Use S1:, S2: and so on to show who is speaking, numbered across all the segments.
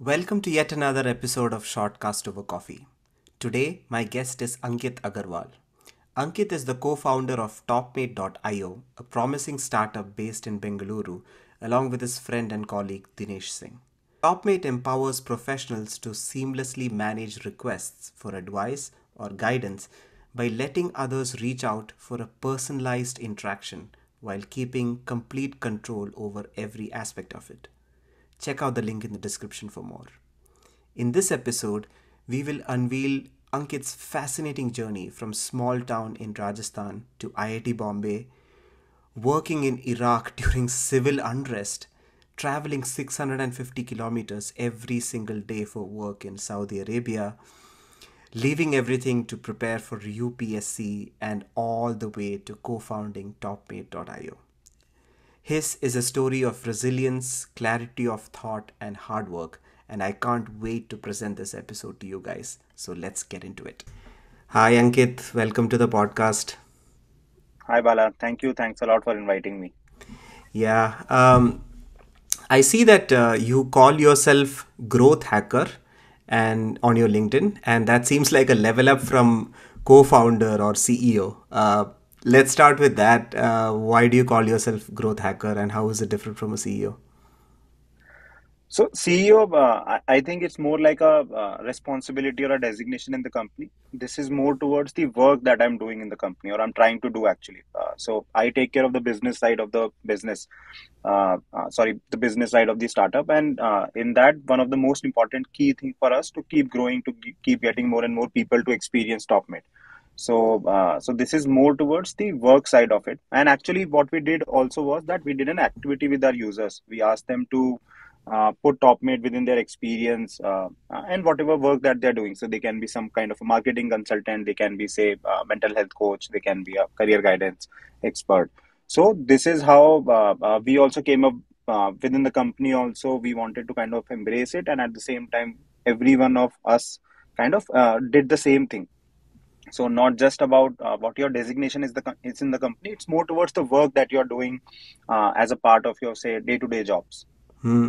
S1: Welcome to yet another episode of Shortcast Over Coffee. Today, my guest is Ankit Agarwal. Ankit is the co founder of Topmate.io, a promising startup based in Bengaluru, along with his friend and colleague Dinesh Singh. Topmate empowers professionals to seamlessly manage requests for advice or guidance by letting others reach out for a personalized interaction while keeping complete control over every aspect of it. Check out the link in the description for more. In this episode, we will unveil Ankit's fascinating journey from small town in Rajasthan to IIT Bombay, working in Iraq during civil unrest, traveling 650 kilometers every single day for work in Saudi Arabia, leaving everything to prepare for UPSC, and all the way to co-founding Topmate.io. His is a story of resilience, clarity of thought, and hard work, and I can't wait to present this episode to you guys. So let's get into it. Hi, Ankit. Welcome to the podcast.
S2: Hi Bala, thank you. Thanks a lot for inviting me.
S1: Yeah, I see that you call yourself growth hacker and on your LinkedIn, and that seems like a level up from co-founder or CEO. Let's start with that. Why do you call yourself growth hacker, and how is it different from a CEO?
S2: So CEO, I think it's more like a responsibility or a designation in the company. This is more towards the work that I'm doing in the company or I'm trying to do actually. So I take care of the business side of the business, the business side of the startup. And in that, one of the most important key thing for us to keep growing, to keep getting more and more people to experience TopMate. So this is more towards the work side of it. And actually, what we did also was that we did an activity with our users. We asked them to put Topmate within their experience and whatever work that they're doing. So they can be some kind of a marketing consultant, they can be, say, mental health coach, they can be a career guidance expert. So this is how we also came up within the company. Also, we wanted to kind of embrace it, and at the same time, every one of us kind of did the same thing. So not just about what your designation is it's in the company. It's more towards the work that you're doing as a part of your, say, day-to-day jobs.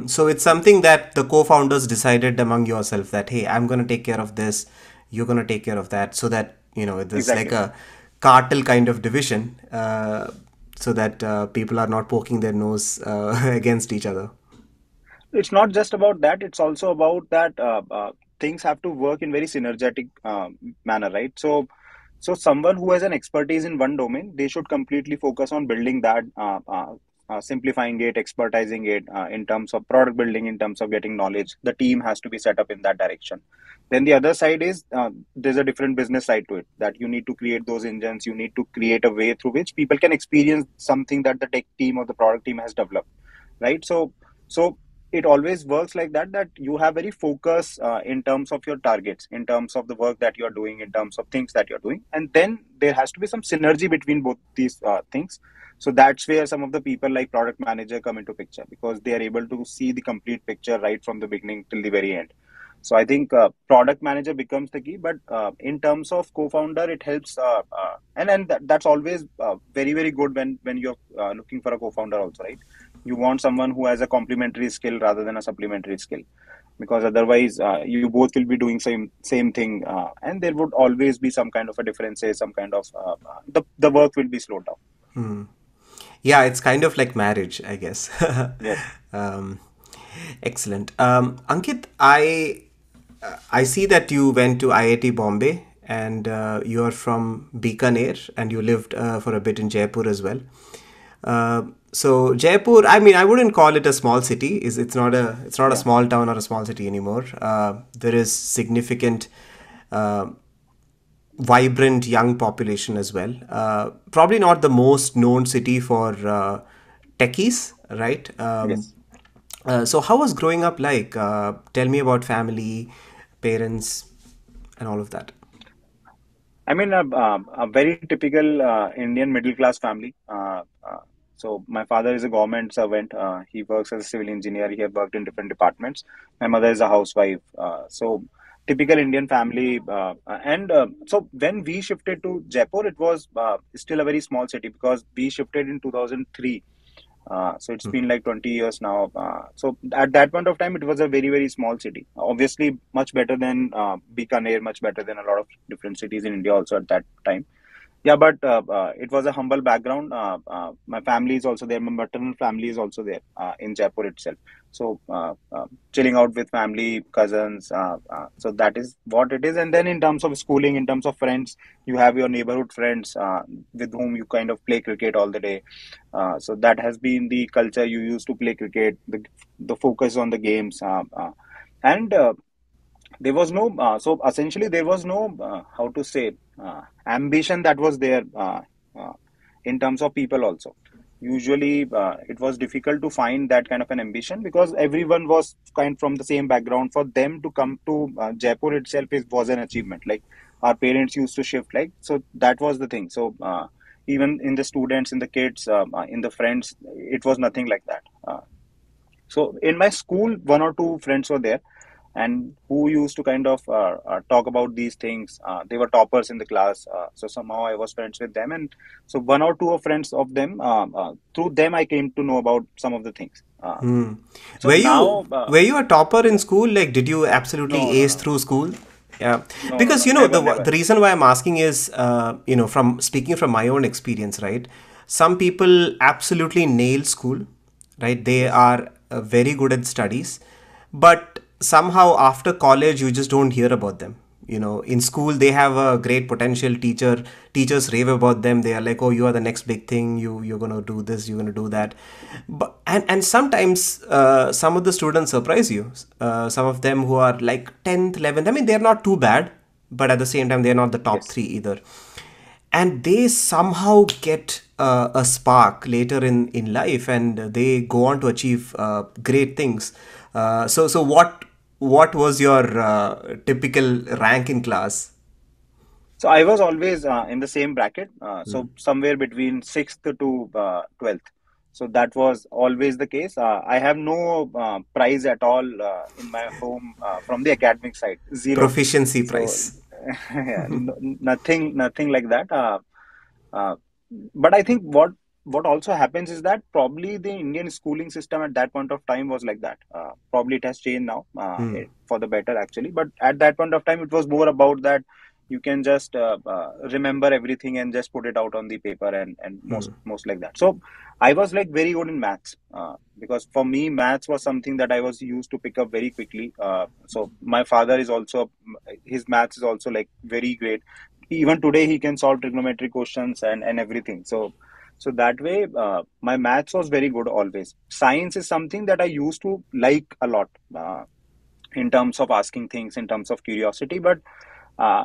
S1: So it's something that the co-founders decided among yourself that, hey, I'm going to take care of this, you're going to take care of that, so that there's like
S2: Exactly.
S1: a cartel kind of division, so that people are not poking their nose against each other.
S2: It's not just about that. It's also about that things have to work in very synergetic manner, right? So someone who has an expertise in one domain, they should completely focus on building that, simplifying it, expertising it in terms of product building, in terms of getting knowledge. The team has to be set up in that direction. Then the other side is there's a different business side to it, that you need to create those engines. You need to create a way through which people can experience something that the tech team or the product team has developed, right? So it always works like that, that you have very focus in terms of your targets, in terms of the work that you're doing, in terms of things that you're doing, and then there has to be some synergy between both these things. So that's where some of the people like product manager come into picture, because they are able to see the complete picture right from the beginning till the very end. So I think product manager becomes the key, but in terms of co-founder, it helps, that's always very good when you're looking for a co-founder also, right? You want someone who has a complementary skill rather than a supplementary skill, because otherwise you both will be doing same thing, and there would always be some kind of a differences, some kind of the work will be slowed down.
S1: Yeah, it's kind of like marriage, I guess.
S2: Yes.
S1: um, Excellent. Ankit, I see that you went to IIT Bombay, and you are from Bikaner, and you lived for a bit in Jaipur as well. So Jaipur, I mean, I wouldn't call it a small city. It's not a
S2: Yeah.
S1: small town or a small city anymore. There is significant uh, vibrant young population as well. Probably not the most known city for techies, right?
S2: Yes.
S1: So how was growing up like? Tell me about family, parents, and all of that.
S2: I mean, a very typical Indian middle class family. So my father is a government servant. He works as a civil engineer. He has worked in different departments. My mother is a housewife. So typical Indian family. And so when we shifted to Jaipur, it was still a very small city, because we shifted in 2003. So it's been like 20 years now. So at that point of time, it was a very, very small city. Obviously, much better than Bikaner, much better than a lot of different cities in India also at that time. Yeah, but it was a humble background. My family is also there. My maternal family is also there in Jaipur itself. So chilling out with family, cousins. So that is what it is. And then in terms of schooling, in terms of friends, you have your neighborhood friends with whom you kind of play cricket all the day. So that has been the culture you used to play cricket. The focus on the games. And there was no so essentially there was no how to say ambition that was there uh, in terms of people also. Usually it was difficult to find that kind of an ambition because everyone was kind from the same background. For them to come to Jaipur itself was an achievement. Like our parents used to shift, like, so that was the thing. So even in the students, in the kids, in the friends, it was nothing like that. So in my school, one or two friends were there, and who used to kind of talk about these things. They were toppers in the class, so somehow I was friends with them, and so one or two of friends of them, through them I came to know about some of the things. So
S1: Were you
S2: now,
S1: were you a topper in school? Like, did you absolutely
S2: no, no,
S1: ace
S2: no,
S1: through school? Yeah,
S2: no, no,
S1: because
S2: no, never,
S1: the
S2: never.
S1: reason why I'm asking is, from speaking from my own experience, right? Some people absolutely nail school, right? They
S2: Yes.
S1: are very good at studies, but somehow after college you just don't hear about them. In school they have a great potential. Teachers rave about them. They are like, oh, you are the next big thing. You're going to do this, you're going to do that. But and sometimes some of the students surprise you. Some of them who are like 10th, 11th, I mean, they're not too bad, but at the same time they're not the top
S2: Yes.
S1: 3 either, and they somehow get a spark later in life, and they go on to achieve great things. So what was your typical rank in class?
S2: So I was always in the same bracket, so somewhere between 6th to 12th. So that was always the case. I have no prize at all in my home from the academic side, zero.
S1: Proficiency
S2: So
S1: prize.
S2: yeah, nothing, nothing like that. Uh, but I think what also happens is that probably the Indian schooling system at that point of time was like that. Probably it has changed now for the better, actually. But at that point of time, it was more about that you can just remember everything and just put it out on the paper, and most like that. So I was like very good in maths because for me maths was something that I was used to pick up very quickly. So my father is also, his maths is also like very great. Even today he can solve trigonometric questions and everything. So that way my maths was very good always. Science is something that I used to like a lot, in terms of asking things, in terms of curiosity. But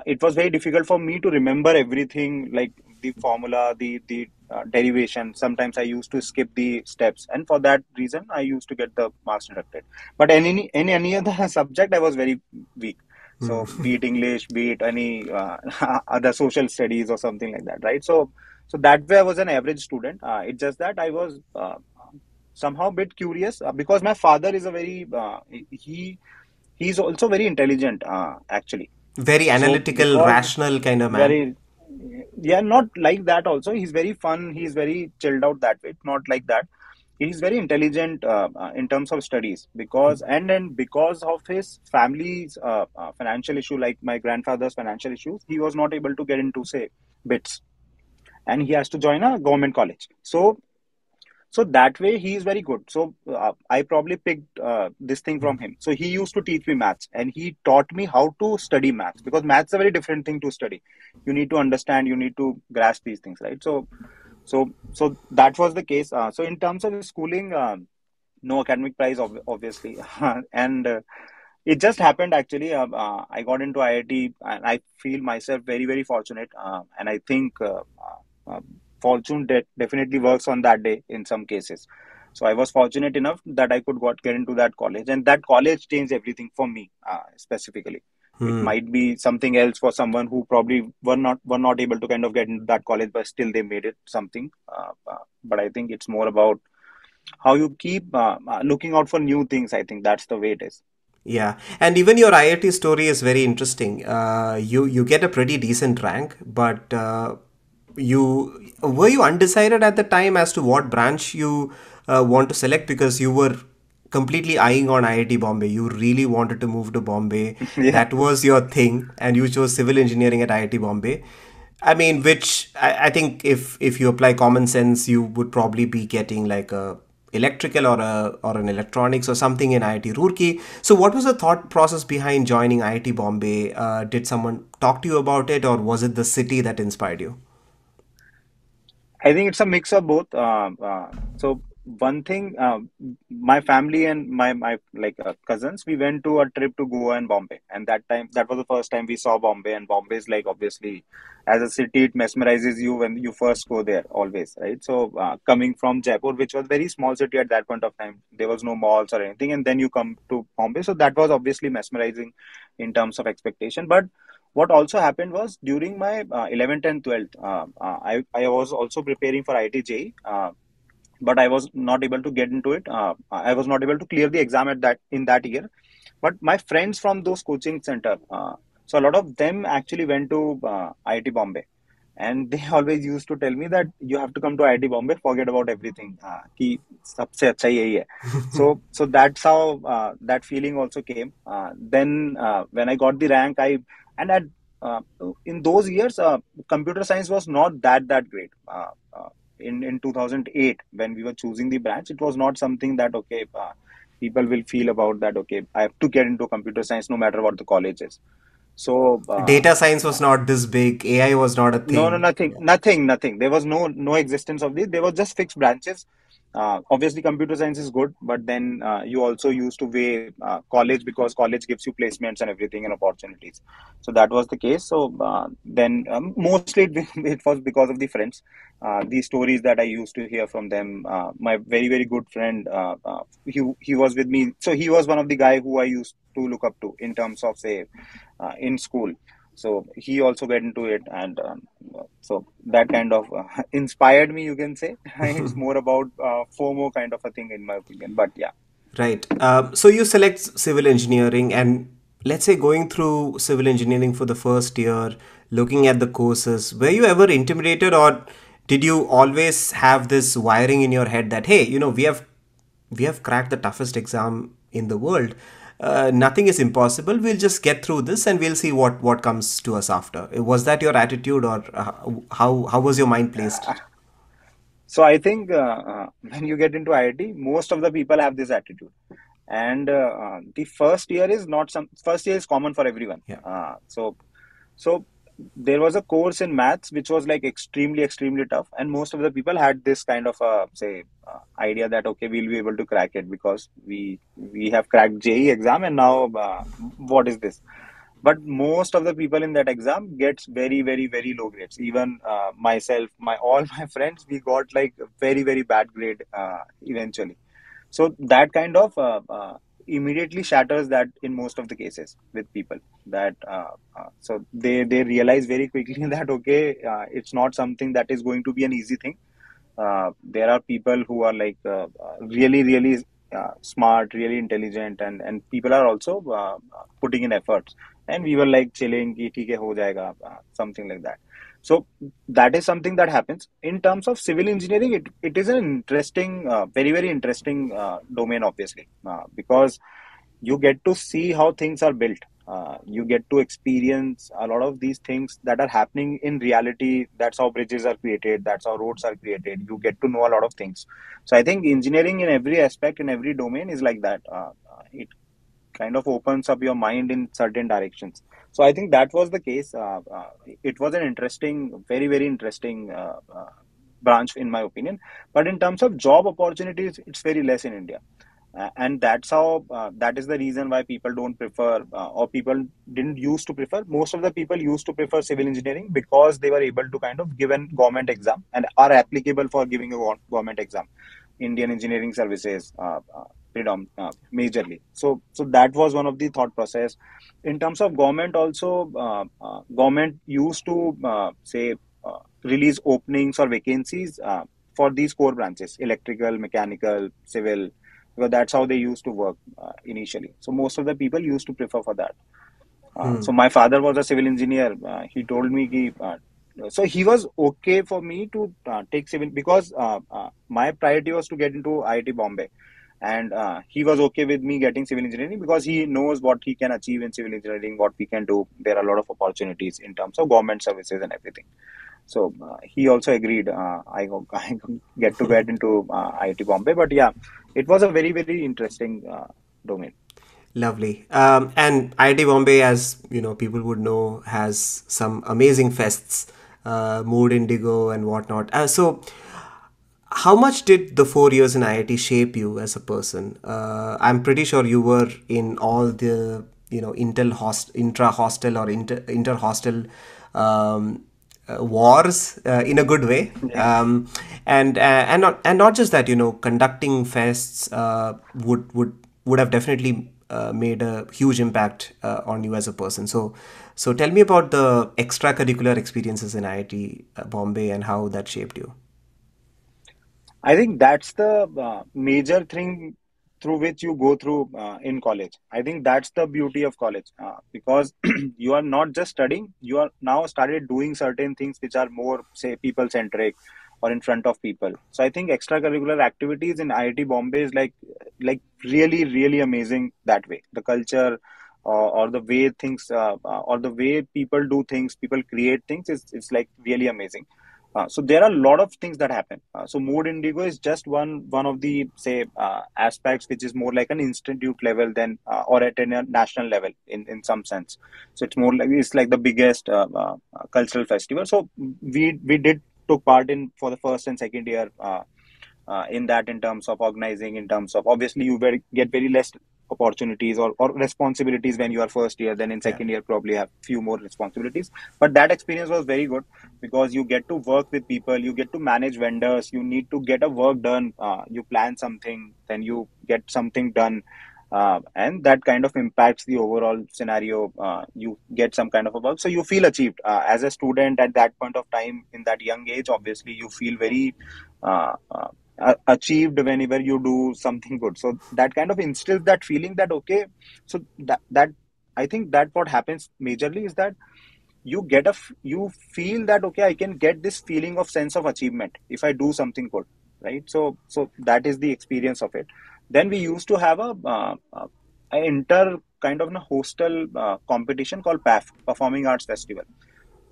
S2: it was very difficult for me to remember everything, like the formula, the derivation. Sometimes I used to skip the steps, and for that reason I used to get the marks deducted. But in any other subject I was very weak. So be it English, be it any other social studies or something like that, right? So that way I was an average student. It's just that I was somehow a bit curious, because my father is a very he's also very intelligent, actually.
S1: Very
S2: So
S1: analytical,
S2: because
S1: rational kind of man.
S2: very, yeah, not like that also. He's very fun, he's very chilled out that way, not like that. He's very intelligent in terms of studies, because and because of his family's financial issue, like my grandfather's financial issues, he was not able to get into, say, bits, and he has to join a government college. So that way he is very good. So I probably picked this thing from him. So he used to teach me maths, and he taught me how to study maths, because maths is a very different thing to study. You need to understand, you need to grasp these things, right? So that was the case. So in terms of schooling, no academic prize, obviously. And it just happened, actually. I got into IIT, and I feel myself very, very fortunate. And I think fortune definitely works on that day in some cases. So I was fortunate enough that I could get into that college, and that college changed everything for me, specifically. It might be something else for someone who probably were not able to kind of get into that college, but still they made it something. But I think it's more about how you keep looking out for new things. I think that's the way it is.
S1: Yeah, and even your IIT story is very interesting. You get a pretty decent rank, but You were you undecided at the time as to what branch you want to select, because you were completely eyeing on IIT Bombay. You really wanted to move to Bombay.
S2: Yeah.
S1: That was your thing, and you chose civil engineering at IIT Bombay. I mean, which I think if you apply common sense, you would probably be getting like a electrical or an electronics or something in IIT Roorkee. So, what was the thought process behind joining IIT Bombay? Did someone talk to you about it, or was it the city that inspired you?
S2: I think it's a mix of both. So one thing, my family and my like cousins, we went to a trip to Goa and Bombay, and that was the first time we saw Bombay. And Bombay is like obviously, as a city, it mesmerizes you when you first go there, always, right? So coming from Jaipur, which was very small city at that point of time, there was no malls or anything, and then you come to Bombay, so that was obviously mesmerizing in terms of expectation, but what also happened was during my 11th and 12th, I was also preparing for IIT-J, but I was not able to get into it. I was not able to clear the exam at that in that year. But my friends from those coaching center, so a lot of them actually went to IIT Bombay, and they always used to tell me that you have to come to IIT Bombay, forget about everything. कि सबसे अच्छा यही है. So that's how that feeling also came. Then when I got the rank, I and at in those years, computer science was not that great. In 2008, when we were choosing the branch, it was not something that okay, people will feel about that. Okay, I have to get into computer science no matter what the college is. So
S1: Data science was not this big. AI was not a
S2: no, no,
S1: thing.
S2: nothing, nothing, nothing. There was no existence of this. There was just fixed branches. Obviously, computer science is good, but then you also used to weigh college, because college gives you placements and everything and opportunities. So that was the case. So then mostly it was because of the friends, the stories that I used to hear from them. My very good friend, he was with me. So he was one of the guy who I used to look up to in terms of say in school. So he also get into it, and so that kind of inspired me, you can say. It's more about FOMO kind of a thing in my opinion, but yeah.
S1: Right. So you select civil engineering, and let's say going through civil engineering for the first year, looking at the courses, were you ever intimidated, or did you always have this wiring in your head that, hey, we have cracked the toughest exam in the world. Nothing is impossible. We'll just get through this, and we'll see what comes to us after. Was that your attitude, or how was your mind placed?
S2: So I think when you get into IIT, most of the people have this attitude, and the first year is common for everyone.
S1: Yeah.
S2: So there was a course in maths which was like extremely tough, and most of the people had this kind of say idea that okay, we'll be able to crack it because we have cracked JE exam, and now what is this? But most of the people in that exam gets very low grades. Even myself, my all my friends, we got like very bad grade eventually. So that kind of immediately shatters that in most of the cases with people, that so they realize very quickly that okay, it's not something that is going to be an easy thing. There are people who are like really smart, really intelligent, and people are also putting in efforts. And we were like chilling, ki, "ठीक है, हो जाएगा," something like that. So that is something that happens. In terms of civil engineering, it is an interesting, very interesting domain, obviously, because you get to see how things are built. You get to experience a lot of these things that are happening in reality. That's how bridges are created. That's how roads are created. You get to know a lot of things. So I think engineering in every aspect, in every domain, is like that. It kind of opens up your mind in certain directions. So I think that was the case. It was an interesting, very interesting branch, in my opinion. But in terms of job opportunities, it's very less in India. And that's how that is the reason why people don't prefer, or people didn't used to prefer. Most of the people used to prefer civil engineering because they were able to kind of give an government exam and are applicable for giving a government exam. Indian engineering services, majorly. So that was one of the thought process. In terms of government also, government used to say release openings or vacancies for these core branches: electrical, mechanical, civil, because that's how they used to work initially. So most of the people used to prefer for that. So my father was a civil engineer. He told me कि, so he was okay for me to take civil, because my priority was to get into IIT Bombay, and he was okay with me getting civil engineering because he knows what he can achieve in civil engineering, what we can do. There are a lot of opportunities in terms of government services and everything. So he also agreed. I get into IIT Bombay, but yeah, it was a very interesting domain.
S1: Lovely. And IIT Bombay, as you know, people would know, has some amazing fests, Mood Indigo and whatnot. So, how much did the 4 years in IIT shape you as a person? I'm pretty sure you were in all the intra hostel or inter hostel wars in a good way,
S2: Yeah.
S1: and not just that. Conducting fests would have definitely made a huge impact on you as a person. So tell me about the extracurricular experiences in IIT Bombay and how that shaped you.
S2: I think that's the major thing through which you go through in college. I think that's the beauty of college, because you are not just studying, you are now started doing certain things which are more, say, people centric or in front of people. So I think extracurricular activities in IIT Bombay is like really amazing that way. The culture, or the way things, or the way people do things, people create things, is like really amazing. So there are a lot of things that happen. So Mood Indigo is just one of the, say, aspects which is more like an institute level than, or at a national level in some sense. So it's like the biggest cultural festival. So we did took part in for the first and second year. In that, in terms of organizing, in terms of, obviously you get very less opportunities or responsibilities when you are first year, then in
S1: Yeah.
S2: second year probably have few more responsibilities. But that experience was very good, because you get to work with people, you get to manage vendors, you need to get a work done, you plan something, then you get something done, and that kind of impacts the overall scenario. You get some kind of a work, so you feel achieved as a student at that point of time, in that young age. Obviously you feel very achieved whenever you do something good. So that kind of instills that feeling that, okay, so that I think that what happens majorly is that you feel that, okay, I can get this feeling of sense of achievement if I do something good, right? So that is the experience of it. Then we used to have a inter kind of a hostel competition called PAF, Performing Arts Festival.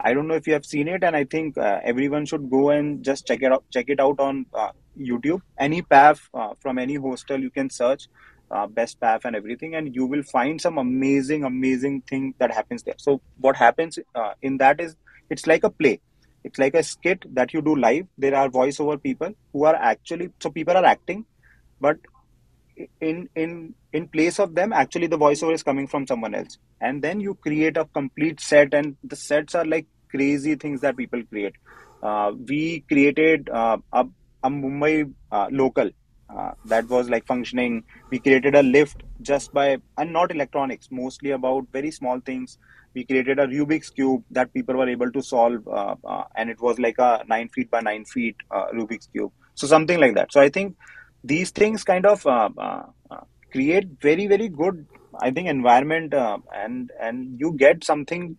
S2: I don't know if you have seen it, and I think everyone should go and just check it out on YouTube. Any PAF from any hostel, you can search best PAF and everything, and you will find some amazing thing that happens there. So what happens in that is, it's like a play. It's like a skit that you do live. There are voiceover people who are actually, so people are acting, but in place of them, actually the voiceover is coming from someone else, and then you create a complete set, and the sets are like crazy things that people create. We created a Mumbai local that was like functioning. We created a lift just by, and not electronics, mostly about very small things. We created a Rubik's cube that people were able to solve, and it was like a 9 feet by 9 feet Rubik's cube, so something like that. So I think these things kind of create very good, I think, environment, and you get something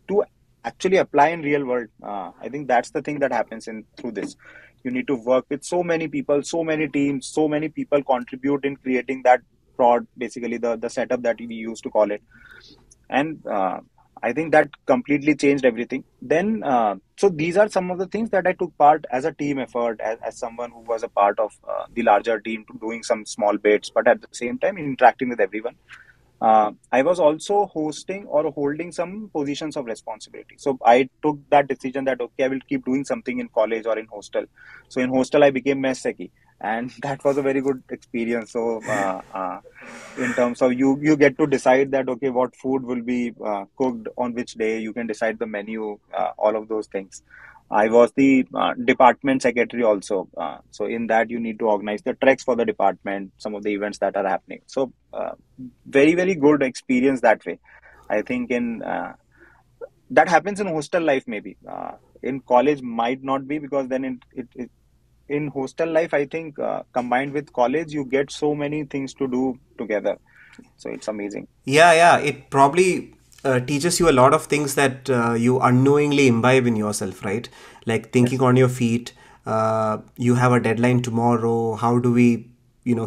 S2: to actually apply in real world. I think that's the thing that happens in through this. You need to work with so many people, so many teams, so many people contribute in creating that prod, basically the setup that we used to call it. And I think that completely changed everything. Then so these are some of the things that I took part as a team effort, as someone who was a part of the larger team, to doing some small bits, but at the same time interacting with everyone. I was also hosting or holding some positions of responsibility. So I took that decision that, okay, I will keep doing something in college or in hostel. So in hostel, I became mess seki, and that was a very good experience. So in terms of, you get to decide that, okay, what food will be cooked on which day. You can decide the menu, all of those things. I was the department secretary also. So in that, you need to organize the treks for the department, some of the events that are happening. So very good experience that way. I think in that happens in hostel life maybe. In college might not be, because then in hostel life, I think combined with college, you get so many things to do together. So it's amazing.
S1: Yeah, yeah. It probably teaches you a lot of things that you unknowingly imbibe in yourself, right? Like thinking
S2: Yes.
S1: on your feet. You have a deadline tomorrow. How do we,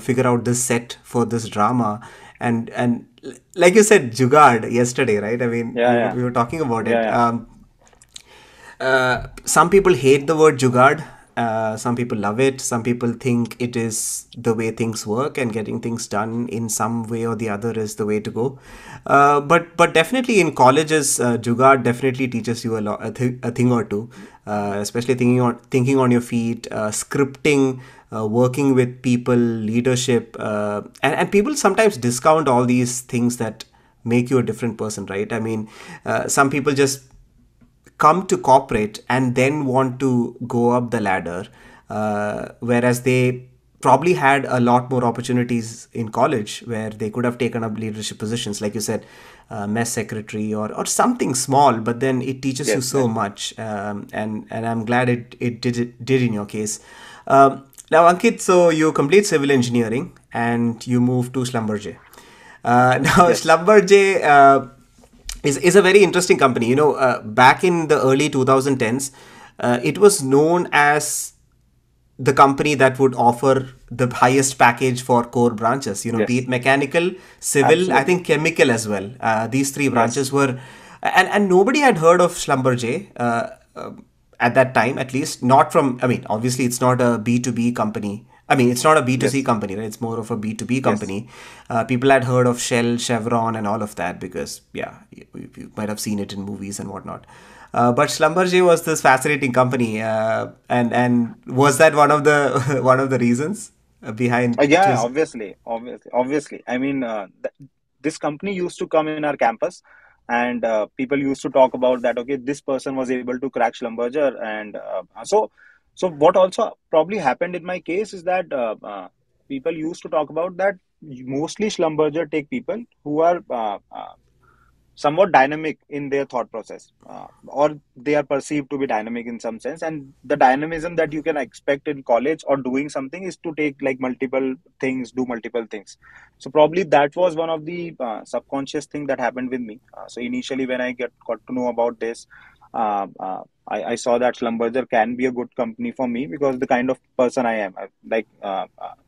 S1: figure out this set for this drama? And like you said, Jugad yesterday, right? I mean,
S2: Yeah, yeah,
S1: we were talking about
S2: yeah,
S1: it.
S2: yeah.
S1: Some people hate the word jugad. Some people love it. Some people think it is the way things work, and getting things done in some way or the other is the way to go. But definitely in colleges, jugad definitely teaches you a thing or two, especially thinking on your feet, scripting, working with people, leadership, and people sometimes discount all these things that make you a different person, right? I mean, some people just come to corporate and then want to go up the ladder, whereas they probably had a lot more opportunities in college where they could have taken up leadership positions, like you said, mess secretary or something small, but then it teaches you
S2: Yes,
S1: so
S2: yes.
S1: much, and I'm glad it did in your case. Now, Ankit, so you complete civil engineering and you move to Schlumberger. Now,
S2: Yes.
S1: Schlumberger is a very interesting company. Back in the early 2010s, it was known as the company that would offer the highest package for core branches, be
S2: Yes.
S1: it mechanical, civil, I
S2: Absolutely.
S1: think chemical as well. These three
S2: Yes.
S1: branches were, and nobody had heard of Schlumberger at that time, at least not from, I mean, obviously it's not a B2B company. I mean, it's not a B2C
S2: Yes.
S1: company, right? It's more of a B2B
S2: Yes.
S1: company. People had heard of Shell, Chevron, and all of that because, yeah, you might have seen it in movies and whatnot. But Schlumberger was this fascinating company, and was that one of the one of the reasons behind
S2: Yeah,
S1: choosing?
S2: obviously. I mean, this company used to come in our campus, and people used to talk about that. Okay, this person was able to crack Schlumberger, and so what also probably happened in my case is that people used to talk about that. Mostly Schlumberger take people who are somewhat dynamic in their thought process, or they are perceived to be dynamic in some sense, and the dynamism that you can expect in college or doing something is to take like multiple things, do multiple things. So probably that was one of the subconscious thing that happened with me. So initially when I got to know about this, I saw that Schlumberger can be a good company for me because the kind of person I am.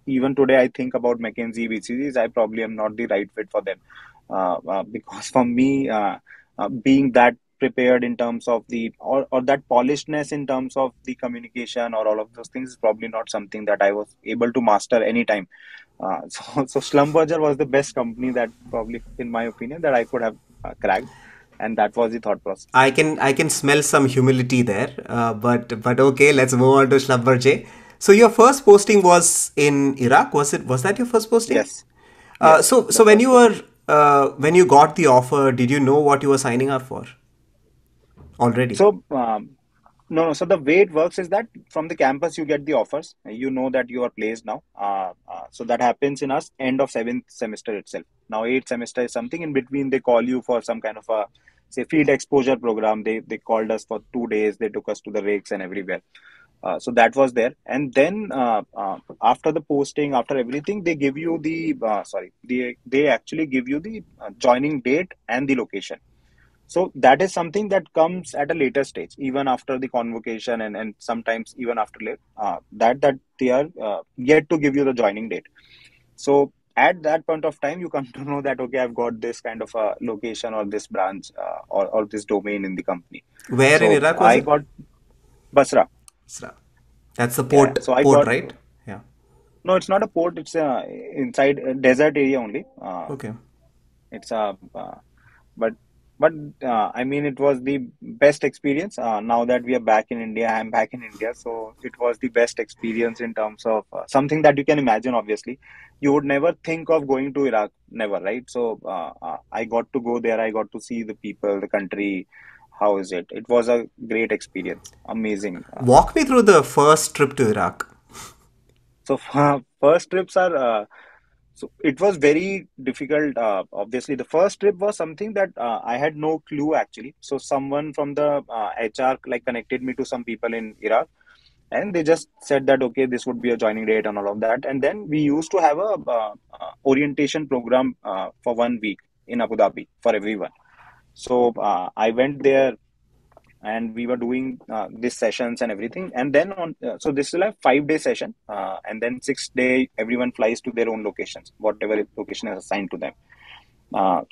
S2: Even today I think about McKinsey, BCGs, I probably am not the right fit for them, because for me, being that prepared in terms of or that polishedness in terms of the communication or all of those things is probably not something that I was able to master anytime. So Schlumberger was the best company that probably, in my opinion, that I could have cracked, and that was the thought process.
S1: I can smell some humility there, but okay, let's move on to Schlumberger. So your first posting was in Iraq, was that your first posting?
S2: Yes,
S1: Uh,
S2: yes,
S1: so
S2: the
S1: so when
S2: first
S1: you
S2: posting.
S1: were when you got the offer, did you know what you were signing up for already?
S2: So, no, no. So the way it works is that from the campus you get the offers. You know that you are placed now. So that happens in us end of seventh semester itself. Now eighth semester is something in between. They call you for some kind of a, say, field exposure program. They called us for 2 days. They took us to the rigs and everywhere. So that was there, and then after the posting, after everything, they give you the they actually give you the joining date and the location. So that is something that comes at a later stage, even after the convocation, and sometimes even after late, that they are yet to give you the joining date. So at that point of time, you come to know that okay, I've got this kind of a location or this branch, or this domain in the company.
S1: Where in
S2: So
S1: Iraq was
S2: I
S1: it?
S2: got Basra.
S1: Isra. That's the
S2: Yeah, yeah. So I
S1: port,
S2: got,
S1: right? Yeah.
S2: no, it's not a port. It's inside a desert area only.
S1: Okay.
S2: It's a but I mean, it was the best experience. Now that we are back in India, I'm back in India, so it was the best experience in terms of something that you can imagine. Obviously, you would never think of going to Iraq, never, right? So I got to go there. I got to see the people, the country. How is it? It was a great experience, amazing.
S1: Walk me through the first trip to Iraq.
S2: So first trips are. So it was very difficult. Obviously, the first trip was something that I had no clue actually. So someone from the HR like connected me to some people in Iraq, and they just said that okay, this would be a joining date and all of that. And then we used to have a orientation program for 1 week in Abu Dhabi for everyone. So I went there and we were doing these sessions and everything. And then so this is like 5 day session, and then 6th day everyone flies to their own locations, whatever location is assigned to them.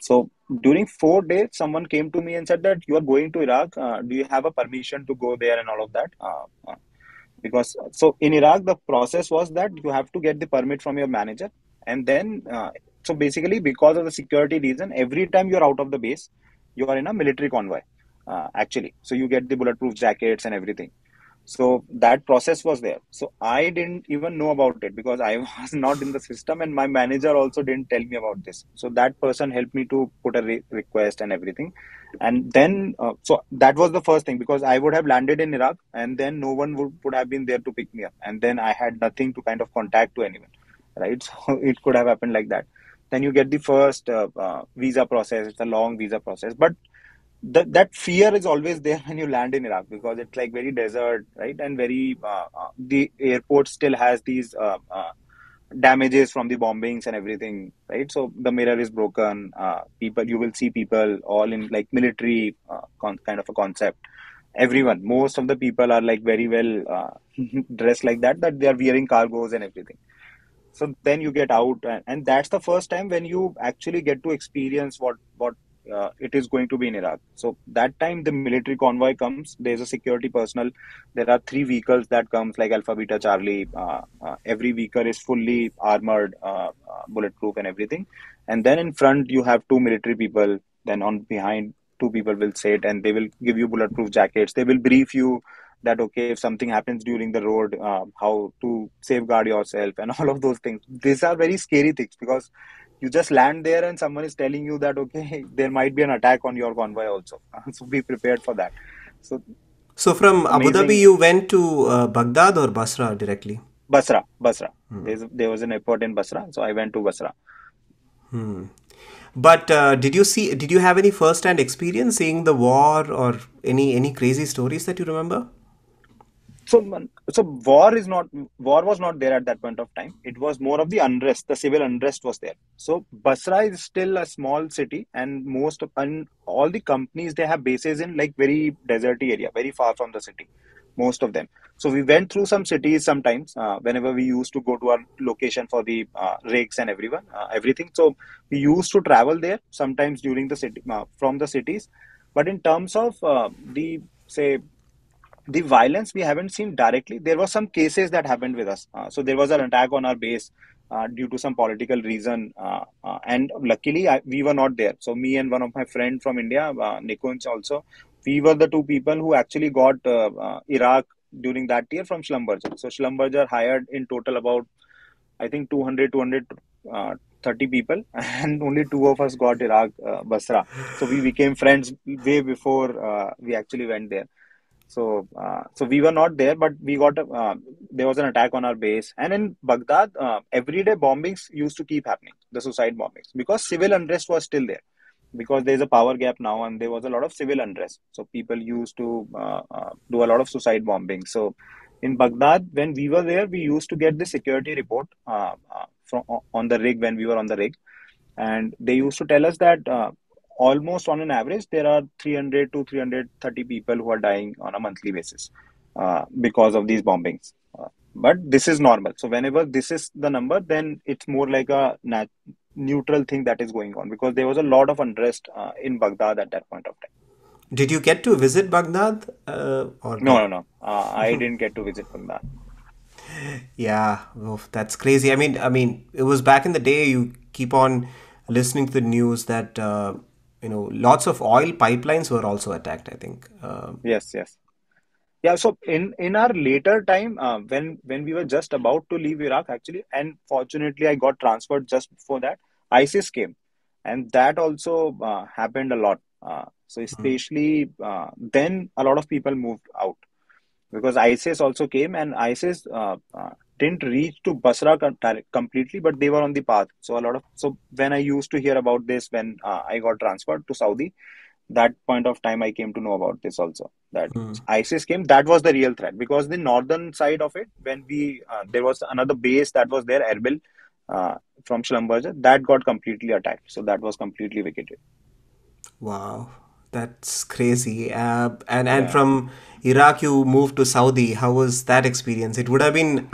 S2: So during 4 days, someone came to me and said that you are going to Iraq. Do you have a permission to go there and all of that? Because so in Iraq, the process was that you have to get the permit from your manager, and then so basically because of the security reason, every time you're out of the base, you are in a military convoy, actually. So you get the bulletproof jackets and everything. So that process was there. So I didn't even know about it because I was not in the system, and my manager also didn't tell me about this. So that person helped me to put a request and everything. And then, so that was the first thing, because I would have landed in Iraq and then no one would have been there to pick me up. And then I had nothing to kind of contact to anyone, right? So it could have happened like that. Then you get the first visa process. It's a long visa process. But that fear is always there when you land in Iraq, because it's like very desert, right? And very the airport still has these damages from the bombings and everything, right? So the mirror is broken. People, you will see people all in like military kind of a concept. Everyone, most of the people are like very well dressed like that they are wearing cargos and everything. So then you get out, and that's the first time when you actually get to experience what it is going to be in Iraq. So that time the military convoy comes. There's a security personnel. There are 3 vehicles that comes like Alpha, Beta, Charlie. Every vehicle is fully armored, bulletproof, and everything. And then in front you have 2 military people. Then on behind, 2 people will sit, and they will give you bulletproof jackets. They will brief you that okay, if something happens during the road, how to safeguard yourself and all of those things. These are very scary things, because you just land there and someone is telling you that okay, there might be an attack on your convoy also. So be prepared for that. So
S1: So from Abu Dhabi,
S2: amazing.
S1: you went to Baghdad or Basra directly?
S2: Basra. There was an airport in Basra, so I went to Basra.
S1: But did you have any first-hand experience seeing the war or any crazy stories that you remember?
S2: So war was not there at that point of time. It was more of the unrest. The civil unrest was there. So Basra is still a small city, and and all the companies, they have bases in like very deserty area, very far from the city. Most of them. So we went through some cities sometimes whenever we used to go to our location for the rigs and everything. So we used to travel there sometimes during the city from the cities. But in terms of the say the violence, we haven't seen directly. There were some cases that happened with us. So there was an attack on our base due to some political reason, and luckily we were not there. So me and one of my friend from India, Nikunj also, we were the 2 people who actually got Iraq during that year from Schlumberger. So Schlumberger hired in total about, I think, 230 people, and only 2 of us got Iraq, Basra. So we became friends way before we actually went there. So we were not there, but we got there was an attack on our base. And in Baghdad, everyday bombings used to keep happening, the suicide bombings, because civil unrest was still there. Because there's a power gap now, and there was a lot of civil unrest, so people used to do a lot of suicide bombing. So in Baghdad, when we were there, we used to get the security report from on the rig when we were on the rig, and they used to tell us that almost on an average there are 300 to 330 people who are dying on a monthly basis because of these bombings. But this is normal. So whenever this is the number, then it's more like a neutral thing that is going on, because there was a lot of unrest in Baghdad at that point of time.
S1: Did you get to visit Baghdad or
S2: No,
S1: no?
S2: no, no. I didn't get to visit Baghdad.
S1: Yeah, oof, that's crazy. I mean, it was back in the day. You keep on listening to the news that lots of oil pipelines were also attacked. I think.
S2: Yes, yes. Yeah, so in our later time, when we were just about to leave Iraq, actually, and fortunately I got transferred just before that, ISIS came, and that also happened a lot. So especially then, a lot of people moved out, because ISIS also came, and ISIS didn't reach to Basra completely, but they were on the path. So a lot of so when I used to hear about this, when I got transferred to Saudi, that point of time I came to know about this also, that ISIS came. That was the real threat, because the northern side of it, when we there was another base that was there, Erbil, from Schlumberger, that got completely attacked. So that was completely vacated.
S1: Wow. That's crazy. And
S2: Yeah.
S1: from Iraq, you moved to Saudi. How was that experience? It would have been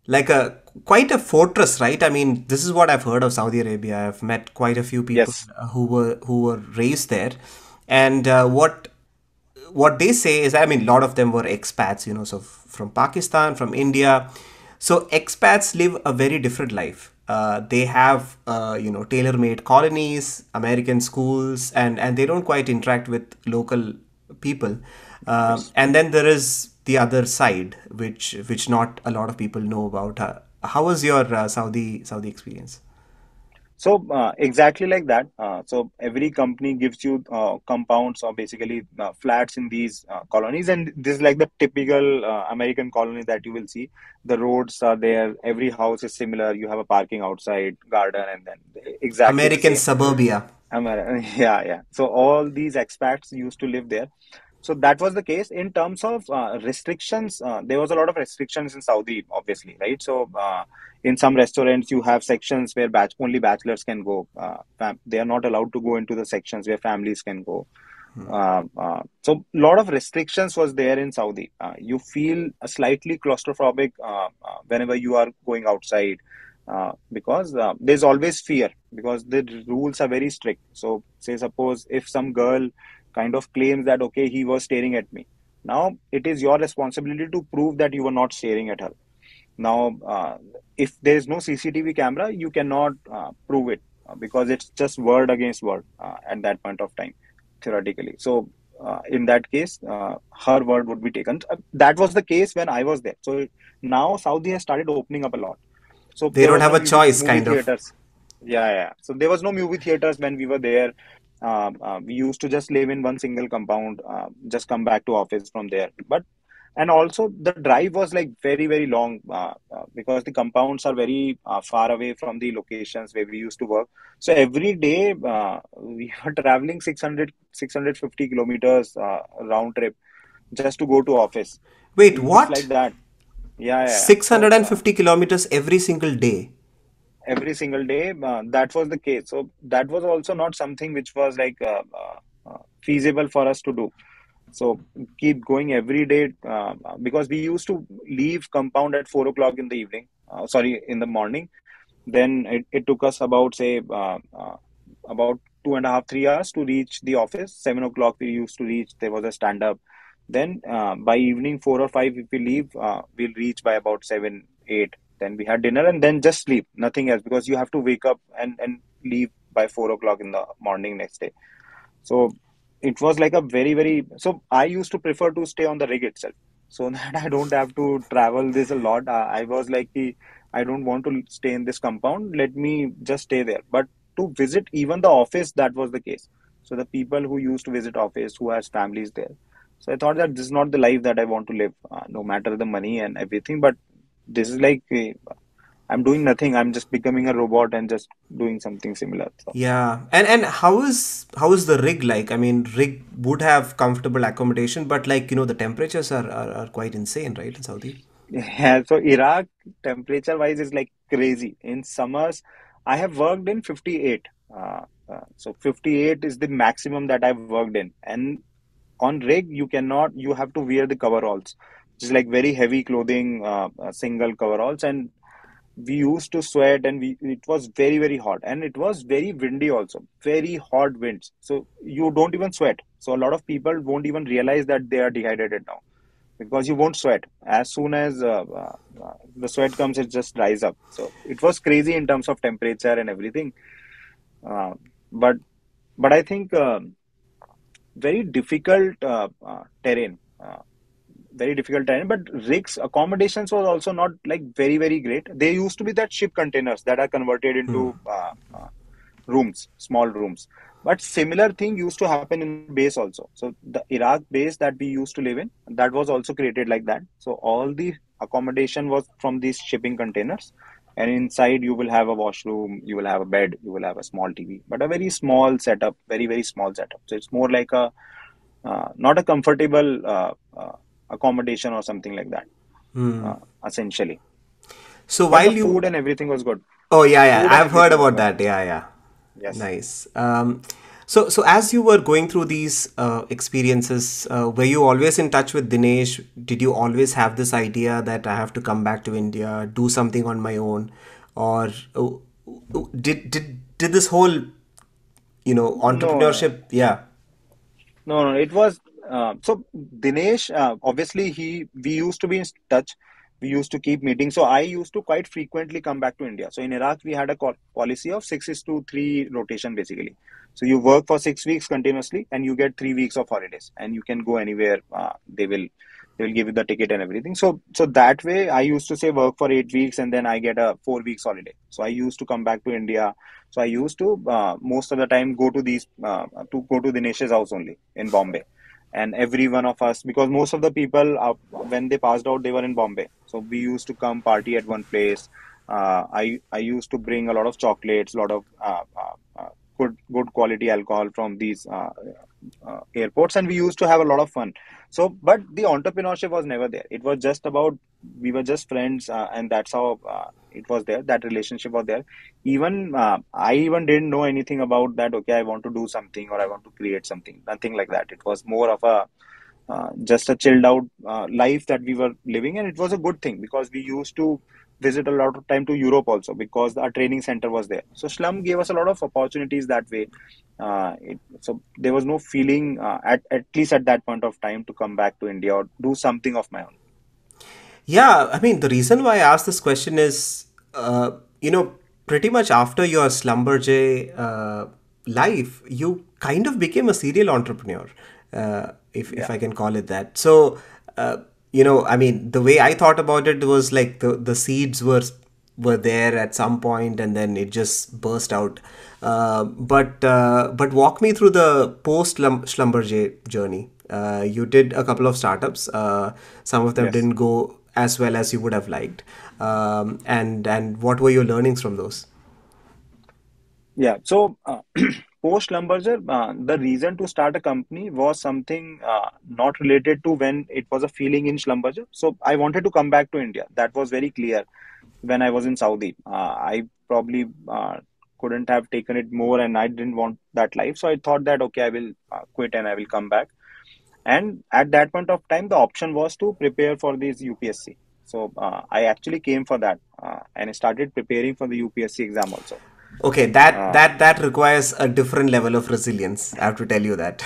S1: like a quite a fortress, right? I mean, this is what I've heard of Saudi Arabia. I've met quite a few people
S2: Yes.
S1: who were raised there, and what they say is, I mean, a lot of them were expats, so from Pakistan, from India. So expats live a very different life. They have, tailor-made colonies, American schools, and they don't quite interact with local people.
S2: Yes.
S1: And then there is the other side, which not a lot of people know about. How was your Saudi experience?
S2: So exactly like that. So every company gives you compounds or basically flats in these colonies, and this is like the typical American colony that you will see. The roads are there. Every house is similar. You have a parking outside, garden, and then exactly the
S1: American
S2: same.
S1: suburbia.
S2: Yeah, yeah. So all these expats used to live there. So that was the case. In terms of restrictions, there was a lot of restrictions in Saudi, obviously, right? So in some restaurants, you have sections where only bachelors can go. They are not allowed to go into the sections where families can go. So a lot of restrictions was there in Saudi. You feel slightly claustrophobic whenever you are going outside because there's always fear because the rules are very strict. So say suppose if some girl kind of claims that okay he was staring at me, now it is your responsibility to prove that you were not staring at her. Now if there is no CCTV camera you cannot prove it because it's just word against word at that point of time theoretically. So in that case her word would be taken. That was the case when I was there. So now Saudi has started opening up a lot. So
S1: They
S2: there
S1: don't
S2: was
S1: have
S2: no
S1: a choice,
S2: movie
S1: kind of.
S2: theaters. Yeah, yeah. So there was no movie theaters when we were there. We used to just live in one single compound, just come back to office from there. But and also the drive was like very very long because the compounds are very far away from the locations where we used to work. So every day we were traveling 650 kilometers round trip just to go to office.
S1: Wait,
S2: It's like
S1: what?
S2: that. Yeah, yeah, yeah. So
S1: 650 kilometers every single day.
S2: every single day. That was the case. So that was also not something which was like feasible for us to do. So keep going every day because we used to leave compound at 4 o'clock in the evening. Sorry, in the morning. Then it took us about say about 2.5 3 hours to reach the office. 7 o'clock we used to reach. There was a stand up. Then by evening 4 or 5 if we leave, we'll reach by about 7 8. Then we had dinner and then just sleep. Nothing else because you have to wake up and leave by 4 o'clock in the morning next day. So it was like a very, very. So I used to prefer to stay on the rig itself so that I don't have to travel this a lot. I was like, I don't want to stay in this compound. Let me just stay there. But to visit even the office, that was the case. So the people who used to visit office, who has families there. So I thought that this is not the life that I want to live, no matter the money and everything. But this is like I'm doing nothing. I'm just becoming a robot and just doing something similar. So.
S1: Yeah, and how is the rig like? I mean, rig would have comfortable accommodation, but like the temperatures are quite insane, right, in Saudi?
S2: Yeah, so Iraq temperature wise is like crazy. In summers, I have worked in 58. So 58 is the maximum that I've worked in. And on rig, you cannot, you have to wear the coveralls, which is like very heavy clothing, single coveralls. And we used to sweat and it was very, very hot. And it was very windy also, very hot winds. So you don't even sweat. So a lot of people won't even realize that they are dehydrated now because you won't sweat as soon as the sweat comes it just dries up. So it was crazy in terms of temperature and everything. uh, but I think very difficult terrain, very difficult terrain. But rigs accommodations was also not like very very great. They used to be that ship containers that are converted into rooms, small rooms. But similar thing used to happen in base also. So the Iraq base that we used to live in, that was also created like that. So all the accommodation was from these shipping containers, and inside you will have a washroom, you will have a bed, you will have a small TV, but a very small setup, very very small setup. So it's more like a not a comfortable accommodation or something like that. Essentially,
S1: So
S2: but
S1: while
S2: the food
S1: you
S2: and everything was good.
S1: Oh, yeah, yeah.
S2: Food and
S1: I've heard
S2: everything was
S1: about
S2: good.
S1: that. Yeah, yeah.
S2: Yes.
S1: Nice. So as you were going through these experiences, were you always in touch with Dinesh? Did you always have this idea that I have to come back to India, do something on my own, or did this whole
S2: No,
S1: entrepreneurship? Yeah.
S2: no, no. It was so Dinesh. Obviously, he we used to be in touch. We used to keep meeting. So I used to quite frequently come back to India. So in Iraq, we had a policy of 6:3 rotation basically. So you work for 6 weeks continuously, and you get 3 weeks of holidays, and you can go anywhere. They will give you the ticket and everything. So that way, I used to say work for 8 weeks, and then I get a 4 weeks holiday. So I used to come back to India. So I used to most of the time go to Dinesh's house only in Bombay, and every one of us, because most of the people when they passed out they were in Bombay. So we used to come party at one place. I used to bring a lot of chocolates, a lot of good quality alcohol from these airports, and we used to have a lot of fun. So, but the entrepreneurship was never there. It was just about we were just friends, and that's how it was there. That relationship was there. Even I even didn't know anything about that. Okay, I want to do something or I want to create something. Nothing like that. It was more of a just a chilled out life that we were living, and it was a good thing because we used to visit a lot of time to Europe also because our training center was there. So slum gave us a lot of opportunities that way. So there was no feeling at least at that point of time to come back to India or do something of my own.
S1: Yeah, I mean, the reason why I asked this question is, pretty much after your Slumberjay life, you kind of became a serial entrepreneur, if
S2: Yeah.
S1: I can call it that. So, I mean, the way I thought about it was like the seeds were there at some point, and then it just burst out. But walk me through the post Schlumberger journey. You did a couple of startups. Some of them
S2: Yes.
S1: didn't go as well as you would have liked. And what were your learnings from those?
S2: Yeah. So post Lumberger, the reason to start a company was something not related to when it was a feeling in Schlumberger. So I wanted to come back to India. That was very clear when I was in Saudi. I probably couldn't have taken it more, and I didn't want that life. So I thought that okay, I will quit and I will come back. And at that point of time, the option was to prepare for this UPSC. So I actually came for that and I started preparing for the UPSC exam also.
S1: Okay, that
S2: Uh,
S1: that that requires a different level of resilience. I have to tell you that.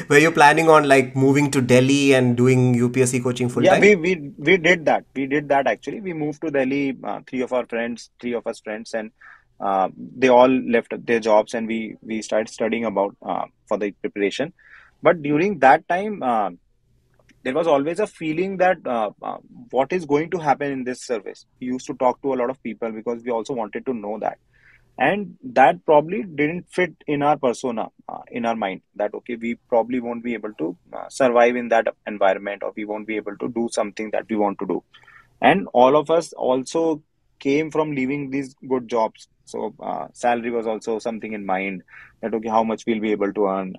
S1: Were you planning on like moving to Delhi and doing UPSC coaching full
S2: yeah,
S1: time?
S2: we did that. We did that actually. We moved to Delhi, three of us friends, and they all left their jobs, and we started studying about for the preparation. But during that time, there was always a feeling that what is going to happen in this service. We used to talk to a lot of people because we also wanted to know that, and that probably didn't fit in our persona, in our mind, that okay, we probably won't be able to survive in that environment, or we won't be able to do something that we want to do. And all of us also came from leaving these good jobs. So salary was also something in mind, that okay, how much we'll be able to earn.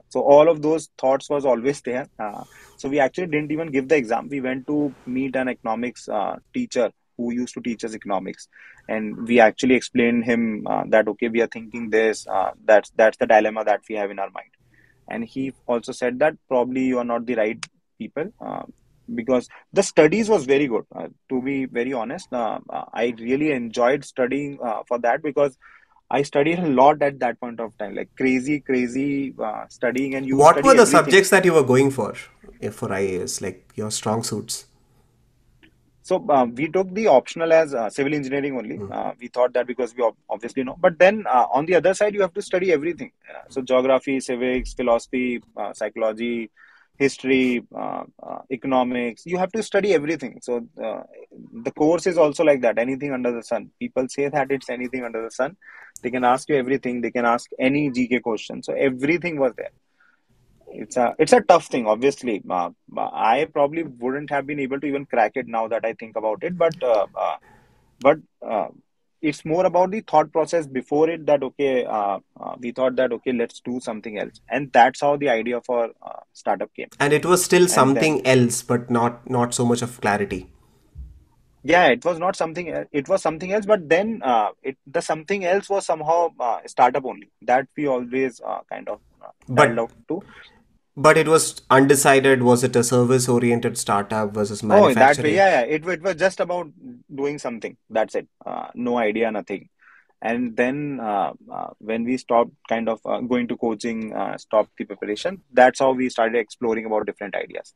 S2: So all of those thoughts was always there. So we actually didn't even give the exam. We went to meet an economics teacher who used to teach us economics, and we actually explained him that okay, we are thinking this, that's the dilemma that we have in our mind. And he also said that probably you are not the right people, because the studies was very good. To be very honest, I really enjoyed studying for that, because I studied a lot at that point of time, like crazy studying, and you
S1: What were
S2: study
S1: the
S2: everything.
S1: subjects that you were going for, if for IAS, like your strong suits?
S2: So we took the optional as civil engineering only. We thought that because we obviously know. But then on the other side, you have to study everything. So geography, civics, philosophy, psychology, history, economics. You have to study everything. So the course is also like that. Anything under the sun. People say that it's anything under the sun. They can ask you everything. They can ask any GK question. So everything was there. It's a tough thing, obviously. I probably wouldn't have been able to even crack it now that I think about it, but it's more about the thought process before it, that okay, we thought that okay, let's do something else, and that's how the idea for startup came.
S1: And it was still
S2: And then
S1: something else, but not so much of clarity.
S2: Yeah, it was not something it was something else, but then the something else was somehow startup only, that we always kind of dialed
S1: But
S2: out to.
S1: it was undecided. Was it a service oriented startup versus
S2: Oh, that way,
S1: manufacturing?
S2: yeah, yeah. It was just about doing something. That's it. No idea, nothing. And then when we stopped kind of going to coaching, stopped the preparation, that's how we started exploring about different ideas.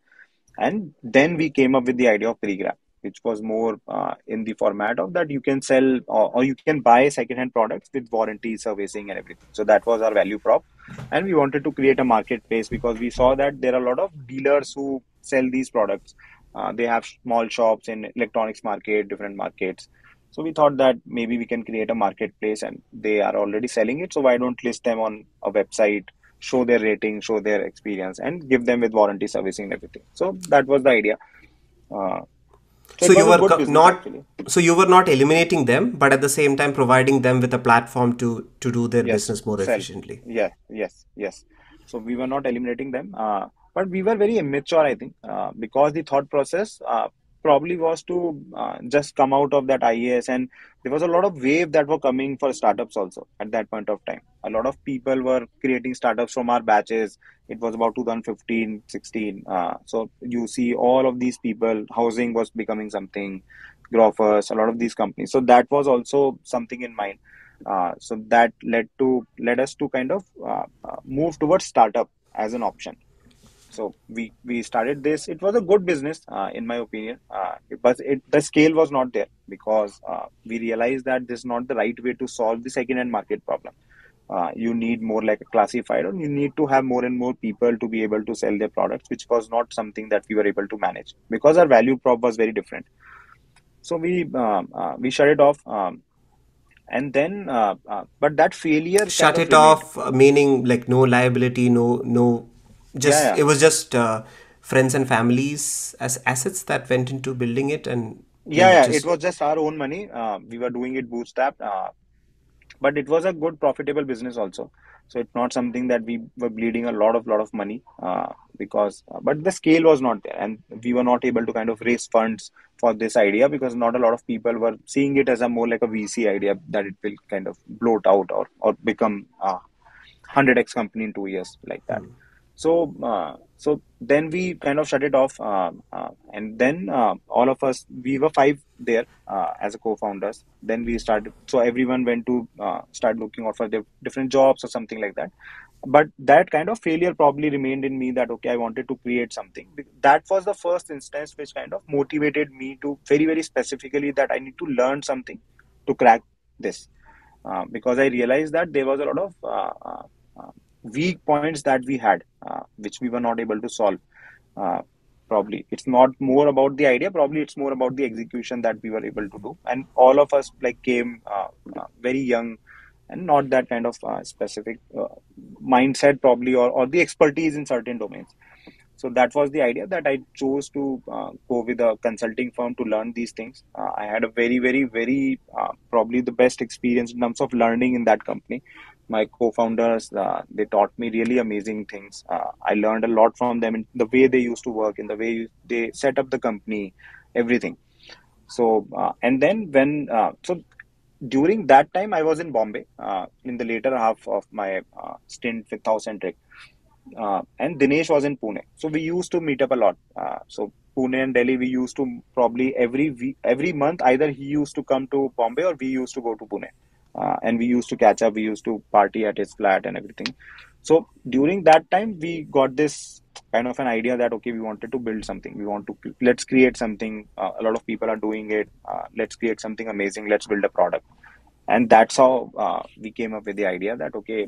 S2: And then we came up with the idea of pre-grab, which was more in the format of that you can sell, or you can buy second-hand products with warranty, servicing, and everything. So that was our value prop. And we wanted to create a marketplace because we saw that there are a lot of dealers who sell these products. They have small shops in electronics market, different markets. So we thought that maybe we can create a marketplace and they are already selling it. So why don't list them on a website, show their rating, show their experience, and give them with warranty, servicing, and everything. So that was the idea. Uh, so
S1: So
S2: it
S1: you
S2: was a
S1: were
S2: good business
S1: not,
S2: actually.
S1: eliminating them, but at the same time providing them with a platform to do their
S2: Yes,
S1: business more
S2: sell.
S1: efficiently.
S2: Yeah, yes, yes. So we were not eliminating them, but we were very immature, I think, because the thought process probably was to just come out of that IAS, and there was a lot of wave that were coming for startups also at that point of time. A lot of people were creating startups from our batches. It was about 2015, 16. So you see all of these people, housing was becoming something, Grofers, a lot of these companies. So that was also something in mind. So that led us to kind of move towards startup as an option. So we started this. It was a good business, in my opinion. But the scale was not there because we realized that this is not the right way to solve the second-hand market problem. You need more like a classified, or you need to have more and more people to be able to sell their products, which was not something that we were able to manage because our value prop was very different. So we shut it off. And then but that failure kind
S1: Shut
S2: of
S1: it
S2: remained.
S1: off, meaning like no liability, no,
S2: Yeah,
S1: just
S2: yeah,
S1: it was just friends and families as assets that went into building it, and
S2: yeah,
S1: we
S2: yeah. It
S1: just
S2: was just our own money. We were doing it bootstrap, but it was a good profitable business also. So it's not something that we were bleeding a lot of money, because but the scale was not there, and we were not able to kind of raise funds for this idea because not a lot of people were seeing it as a more like a VC idea that it will kind of bloat out or become 100x company in 2 years like that. So then we kind of shut it off, and then all of us, we were five there as a co-founders. Then we started, so everyone went to start looking out for their different jobs or something like that. But that kind of failure probably remained in me, that okay, I wanted to create something. That was the first instance which kind of motivated me to very very specifically that I need to learn something to crack this, because I realized that there was a lot of weak points that we had, which we were not able to solve. Uh, Probably it's not more about the idea. Probably it's more about the execution that we were able to do. And all of us like came very young and not that kind of specific mindset probably, or the expertise in certain domains. So that was the idea that I chose to go with a consulting firm to learn these things. I had a very, very, very probably the best experience in terms of learning in that company. My co-founders, they taught me really amazing things. I learned a lot from them in the way they used to work, in the way they set up the company, everything. So and then when so during that time I was in Bombay in the later half of my stint with House and and Dinesh was in Pune. So we used to meet up a lot. So Pune and Delhi, we used to probably every week, every month, either he used to come to Bombay or we used to go to Pune. And we used to catch up. We used to party at his flat and everything. So during that time, we got this kind of an idea that okay, we wanted to build something. We want to let's create something. A lot of people are doing it. Let's create something amazing. Let's build a product. And that's how we came up with the idea that okay,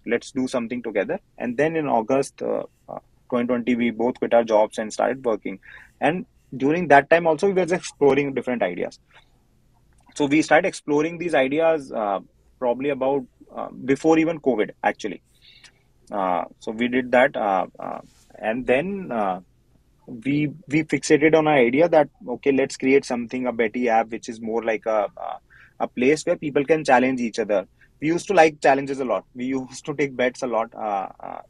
S2: let's do something together. And then in August 2020 we both quit our jobs and started working. And during that time also we were just exploring different ideas. So we started exploring these ideas probably about before even COVID actually. So we did that, and then we fixated on an idea that okay, let's create something, a Betty app, which is more like a place where people can challenge each other. We used to like challenges a lot. We used to take bets a lot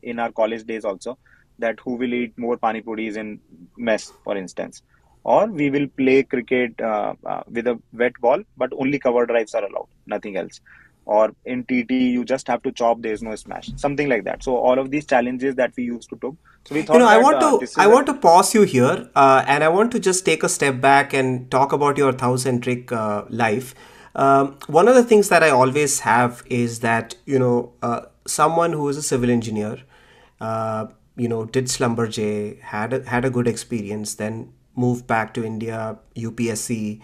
S2: in our college days also, that who will eat more pani puris in mess, for instance. or we will play cricket with a wet ball, but only cover drives are allowed, nothing else. Or in TT, you just have to chop, there's no smash, something like that. So all of these challenges that we used to took. So we
S1: You know,
S2: thought that this
S1: I
S2: is a
S1: want to pause you here, and I want to just take a step back and talk about your thou-centric life. One of the things that I always have is that, someone who is a civil engineer, did Schlumberger, had a good experience, then moved back to India, UPSC,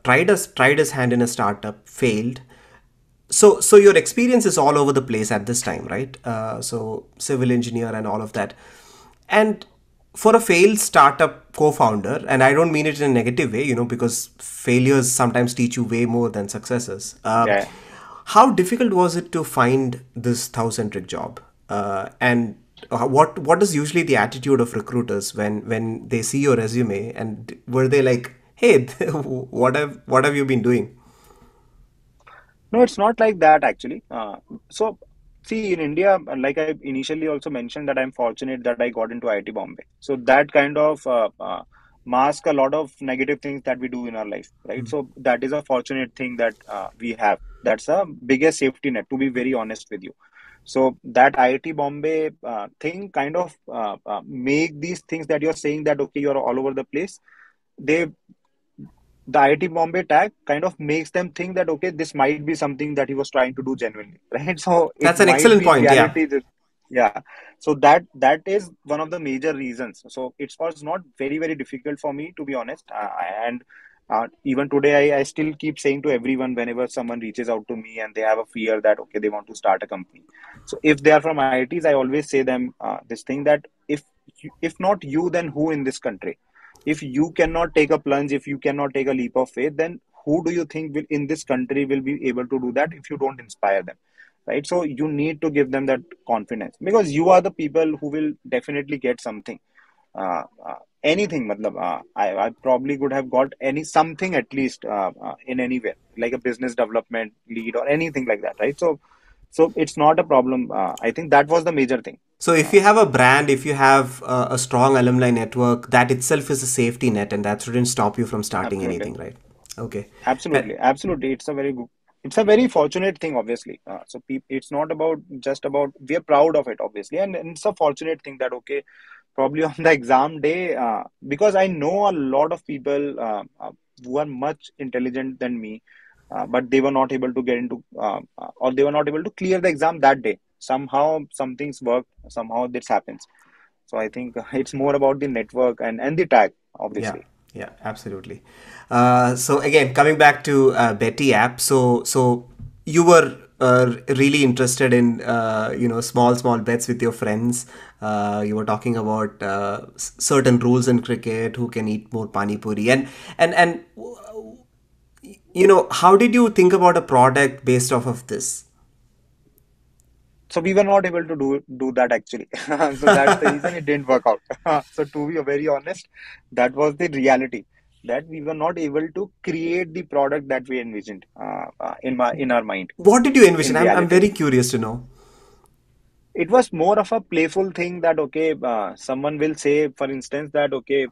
S1: tried his hand in a startup, failed. So your experience is all over the place at this time, right? So civil engineer and all of that. And for a failed startup co-founder, and I don't mean it in a negative way, because failures sometimes teach you way more than successes.
S2: yeah.
S1: How difficult was it to find this thou-centric job? And what is usually the attitude of recruiters when they see your resume, and were they like, "Hey, what have you been doing?"
S2: No, it's not like that actually. So, see, in India, like I initially also mentioned, that I'm fortunate that I got into IIT Bombay. So that kind of mask a lot of negative things that we do in our life, right? So that is a fortunate thing that we have. That's a biggest safety net, to be very honest with you. So that IIT Bombay thing kind of make these things that you're saying that okay, you're all over the place. They the IIT Bombay tag kind of makes them think that okay, this might be something that he was trying to do genuinely, right? So it
S1: That's an
S2: might
S1: excellent
S2: be in
S1: point. Yeah.
S2: reality that, yeah. So that is one of the major reasons. So it was not very difficult for me to be honest, and even today I still keep saying to everyone whenever someone reaches out to me and they have a fear that okay they want to start a company. So if they are from IITs, I always say them this thing that if not you, then who in this country? If you cannot take a plunge, if you cannot take a leap of faith, then who do you think will in this country will be able to do that if you don't inspire them, right? So you need to give them that confidence because you are the people who will definitely get something. Anything matlab, I probably could have got any something at least in anywhere like a business development lead or anything like that, right? So it's not a problem. I think that was the major thing.
S1: So if
S2: uh,
S1: you have a brand, if you have a strong alumni network, that itself is a safety net, and that shouldn't stop you from starting
S2: Absolutely.
S1: anything, right? Okay.
S2: Absolutely, absolutely. It's a very good, it's a very fortunate thing, obviously. It's not about just about we are proud of it, obviously, and it's a fortunate thing that okay, probably on the exam day, because I know a lot of people who are much intelligent than me, but they were not able to get into or they were not able to clear the exam that day. Somehow, some things worked. Somehow, this happens. So I think it's more about the network and the tag,
S1: Yeah,
S2: obviously.
S1: yeah, absolutely. So again, coming back to Betty app, so you were really interested in small bets with your friends. You were talking about certain rules in cricket, who can eat more pani puri, and how did you think about a product based off of this?
S2: So we were not able to do that actually. So that's the reason it didn't work out. So to be very honest, that was the reality that we were not able to create the product that we envisioned in our mind
S1: What did you envision?
S2: in
S1: I'm
S2: reality.
S1: very curious to know.
S2: It was more of a playful thing that okay, someone will say, for instance, that okay,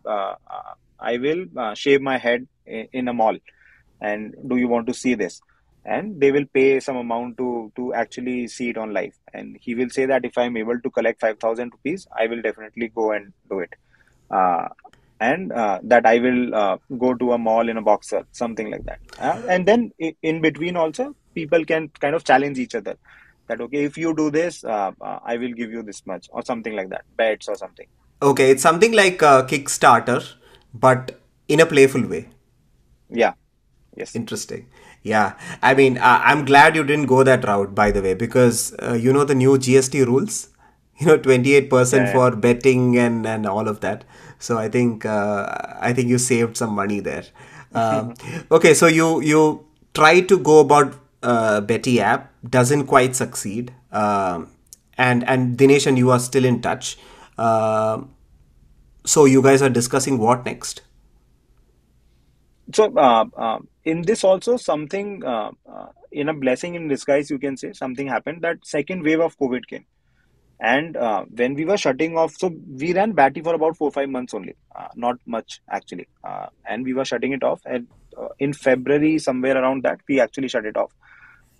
S2: I will shave my head in a mall, and do you want to see this? And they will pay some amount to actually see it on live. And he will say that if I'm able to collect 5,000 rupees, I will definitely go and do it. Uh, and that I will go to a mall in a boxer, something like that. And then in between also, people can kind of challenge each other that okay, if you do this, I will give you this much or something like that, bets or something.
S1: Okay, it's something like a Kickstarter, but in a playful way.
S2: Yeah. Yes.
S1: Interesting. Yeah. I mean, I'm glad you didn't go that route, by the way, because the new GST rules, 28%
S2: Yeah.
S1: for betting and all of that. So I think you saved some money there.
S2: Yeah.
S1: Okay, so you try to go about Betty app, doesn't quite succeed. And Dinesh and you are still in touch. So you guys are discussing what next?
S2: So, in this also something in a blessing in disguise, you can say something happened that second wave of COVID came. And when we were shutting off, so we ran battery for about 4 5 months only, not much actually. And we were shutting it off, and in February, somewhere around that, we actually shut it off.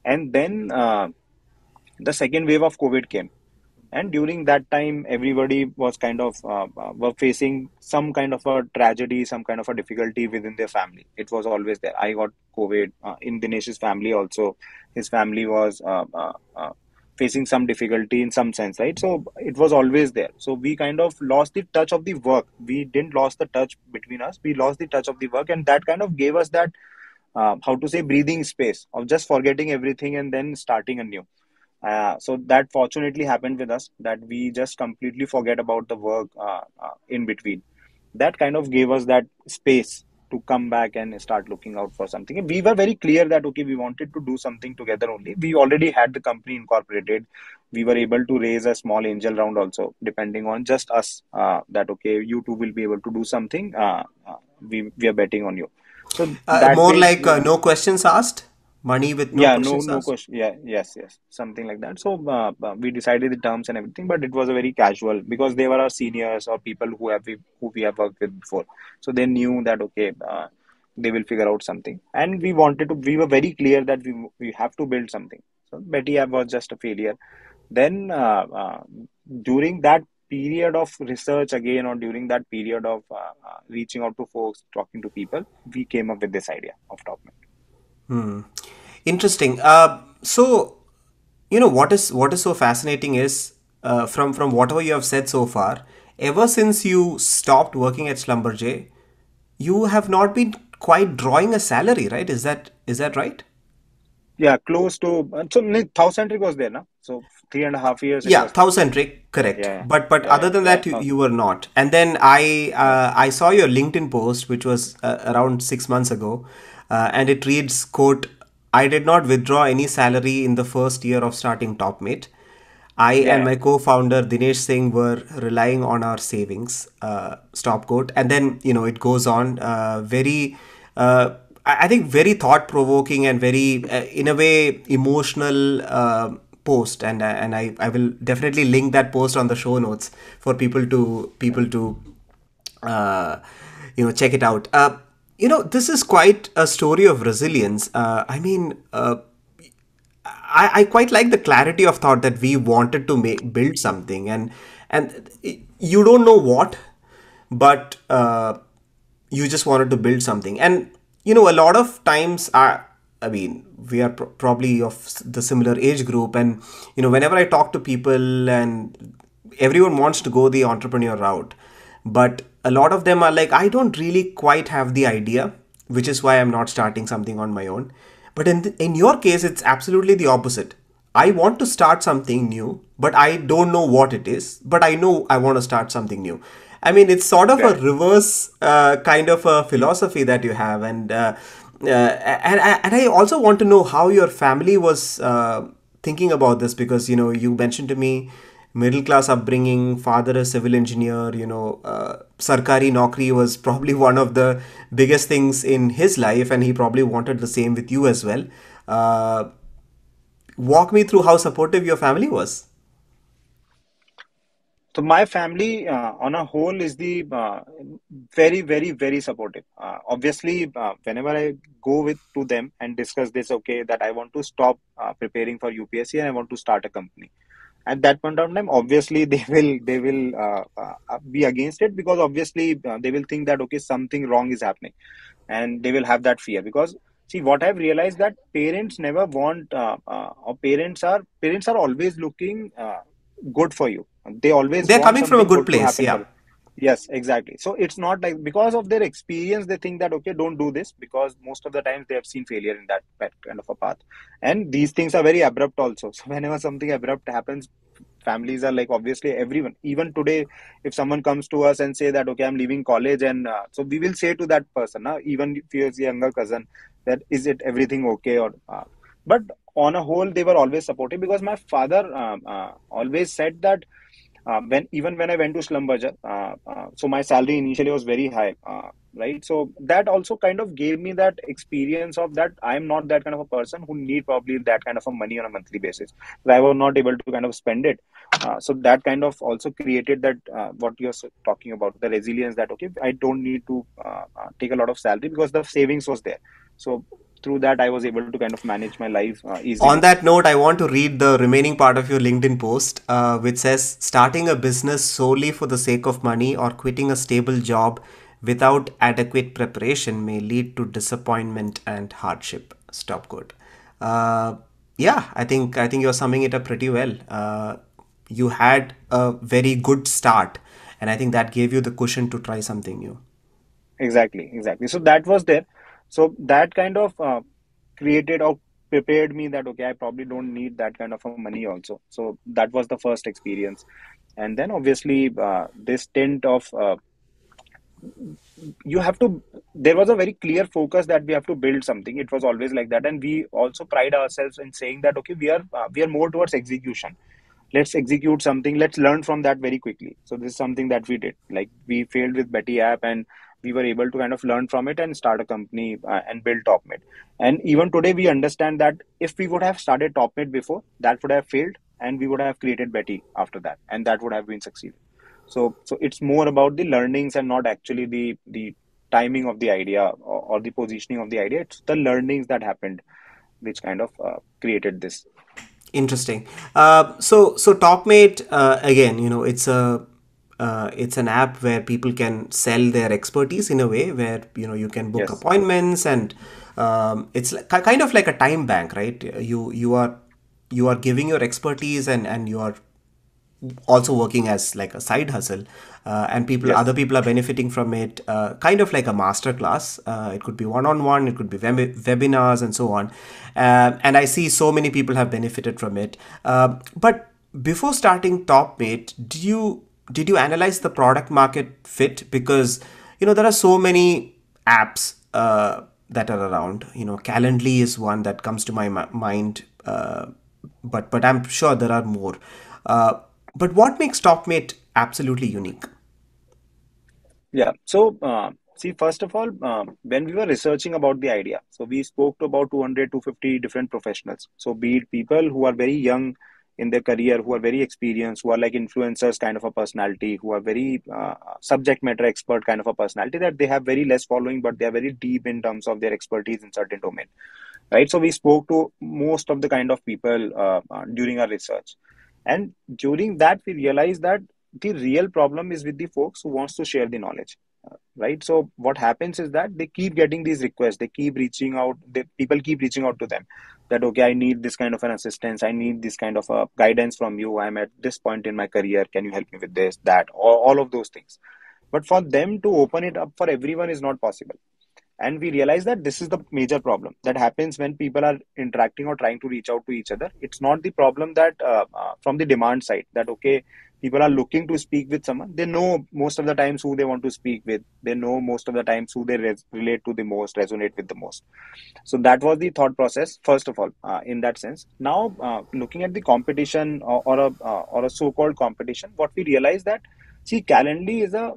S2: And then the second wave of COVID came, and during that time everybody was kind of were facing some kind of a tragedy, some kind of a difficulty within their family. It was always there. I got COVID in Dinesh's family also. His family was facing some difficulty in some sense, right? So it was always there. So we kind of lost the touch of the work. We didn't lost the touch between us, we lost the touch of the work, and that kind of gave us that how to say breathing space of just forgetting everything and then starting anew. So that fortunately happened with us, that we just completely forget about the work in between. That kind of gave us that space to come back and start looking out for something. And we were very clear that okay, we wanted to do something together only. We already had the company incorporated. We were able to raise a small angel round also, depending on just us. That okay, you two will be able to do something. We are betting on you. So that
S1: More
S2: way,
S1: like no questions asked, money with no
S2: yeah, no,
S1: questions
S2: no
S1: asked.
S2: question. Yeah, yes, something like that. So we decided the terms and everything, but it was a very casual because they were our seniors or people who we have worked with before. So they knew that okay, they will figure out something, and we wanted to. We were very clear that we have to build something. So Betty app was just a failure. Then during that period of research again, or during that period of reaching out to folks, talking to people, we came up with this idea of Topman.
S1: Interesting. So, what is so fascinating is from whatever you have said so far. Ever since you stopped working at Schlumberger, you have not been quite drawing a salary, right? Is that right?
S2: Yeah, close to so Thousand was there now. So 3.5 years it
S1: Yeah,
S2: was there.
S1: thousand correct.
S2: Yeah,
S1: But
S2: yeah,
S1: other than
S2: yeah,
S1: that, you were not. And then I
S2: yeah,
S1: I saw your LinkedIn post, which was around 6 months ago, and it reads, "quote I did not withdraw any salary in the first year of starting Topmate. I and
S2: yeah,
S1: my co-founder Dinesh Singh were relying on our savings." Stop quote. And then it goes on. Very. I think very thought provoking and very in a way emotional post, and I will definitely link that post on the show notes for people to uh, check it out. This is quite a story of resilience. I mean, I quite like the clarity of thought that we wanted to build something, and you don't know what, but you just wanted to build something. And a lot of times I mean, we are probably of the similar age group, and whenever I talk to people, and everyone wants to go the entrepreneur route, but a lot of them are like, I don't really quite have the idea, which is why I'm not starting something on my own. But in your case, it's absolutely the opposite. I want to start something new, but I don't know what it is, but I know I want to start something new. I mean, it's sort of a
S2: right.
S1: reverse kind of a philosophy that you have. And I also want to know how your family was thinking about this, because you mentioned to me middle class upbringing, father a civil engineer, sarkari naukri was probably one of the biggest things in his life, and he probably wanted the same with you as well. uh, Walk me through how supportive your family was.
S2: So my family, on a whole, is the very, very, very supportive. Obviously, whenever I go with to them and discuss this, okay, that I want to stop preparing for UPSC and I want to start a company. At that point of time, obviously they will be against it, because obviously they will think that okay, something wrong is happening, and they will have that fear. Because see, what I've realized, that parents never want or parents are always looking good for you. They always
S1: They're
S2: want
S1: coming from a
S2: something
S1: good
S2: good to
S1: place,
S2: happen for
S1: yeah.
S2: you. Yes, exactly. So it's not like, because of their experience they think that okay, don't do this, because most of the times they have seen failure in that kind of a path. And these things are very abrupt also. So whenever something abrupt happens, families are like, obviously everyone, even today, if someone comes to us and say that okay, I'm leaving college, and so we will say to that person, even if he is a younger cousin, that is it everything okay, or but on a whole they were always supportive, because my father always said that when I went to Slum Bazaar, so my salary initially was very high, right? So that also kind of gave me that experience of that I'm not that kind of a person who need probably that kind of a money on a monthly basis. So I was not able to kind of spend it. So that kind of also created that what you're talking about, the resilience that okay, I don't need to take a lot of salary because the savings was there. So through that, I was able to kind of manage my life
S1: On
S2: easily.
S1: that note, I want to read the remaining part of your LinkedIn post, which says starting a business solely for the sake of money or quitting a stable job without adequate preparation may lead to disappointment and hardship. Stop quote. Uh, yeah, I think you're summing it up pretty well. You had a very good start, and I think that gave you the cushion to try something new.
S2: Exactly. So that was there. So that kind of created or prepared me that okay, I probably don't need that kind of a money also. So that was the first experience, and then obviously this tint of you have to. There was a very clear focus that we have to build something. It was always like that, and we also pride ourselves in saying that okay, we are more towards execution. Let's execute something, let's learn from that very quickly. So this is something that we did, like we failed with Betty app and we were able to kind of learn from it and start a company and build Topmate. And even today we understand that if we would have started Topmate before, that would have failed, and we would have created Betty after that, and that would have been succeeded. So it's more about the learnings and not actually the timing of the idea, or the positioning of the idea. It's the learnings that happened which kind of created this.
S1: Interesting. So Topmate, again, it's an app where people can sell their expertise in a way where you can book
S2: Yes.
S1: appointments, and it's kind of like a time bank, right? You are giving your expertise, and you are also working as like a side hustle, and other
S2: Yes.
S1: people are benefiting from it, kind of like a master class. It could be one-on-one, it could be webinars and so on. And I see so many people have benefited from it. But before starting Topmate, did you analyze the product market fit? Because there are so many apps that are around. Calendly is one that comes to my mind, but I'm sure there are more. uh, but what makes Topmate absolutely unique?
S2: Yeah. So, see, first of all, when we were researching about the idea, so we spoke to about 200 to 50 different professionals. So, be it people who are very young in their career, who are very experienced, who are like influencers kind of a personality, who are very subject matter expert kind of a personality, that they have very less following, but they are very deep in terms of their expertise in certain domain, right? So, we spoke to most of the kind of people during our research, and during that, we realized that the real problem is with the folks who wants to share the knowledge, right? So what happens is that they keep getting these requests, they keep reaching out, people keep reaching out to them that okay, I need this kind of an assistance, I need this kind of a guidance from you, I'm at this point in my career, can you help me with this, that, all of those things. But for them to open it up for everyone is not possible. And we realize that this is the major problem that happens when people are interacting or trying to reach out to each other. It's not the problem that from the demand side, that okay, people are looking to speak with someone, they know most of the times who they want to speak with, they know most of the times who they relate to the most, resonate with the most. So that was the thought process, first of all, in that sense. Now looking at the competition, or a so-called competition, what we realize that, see, Calendly is a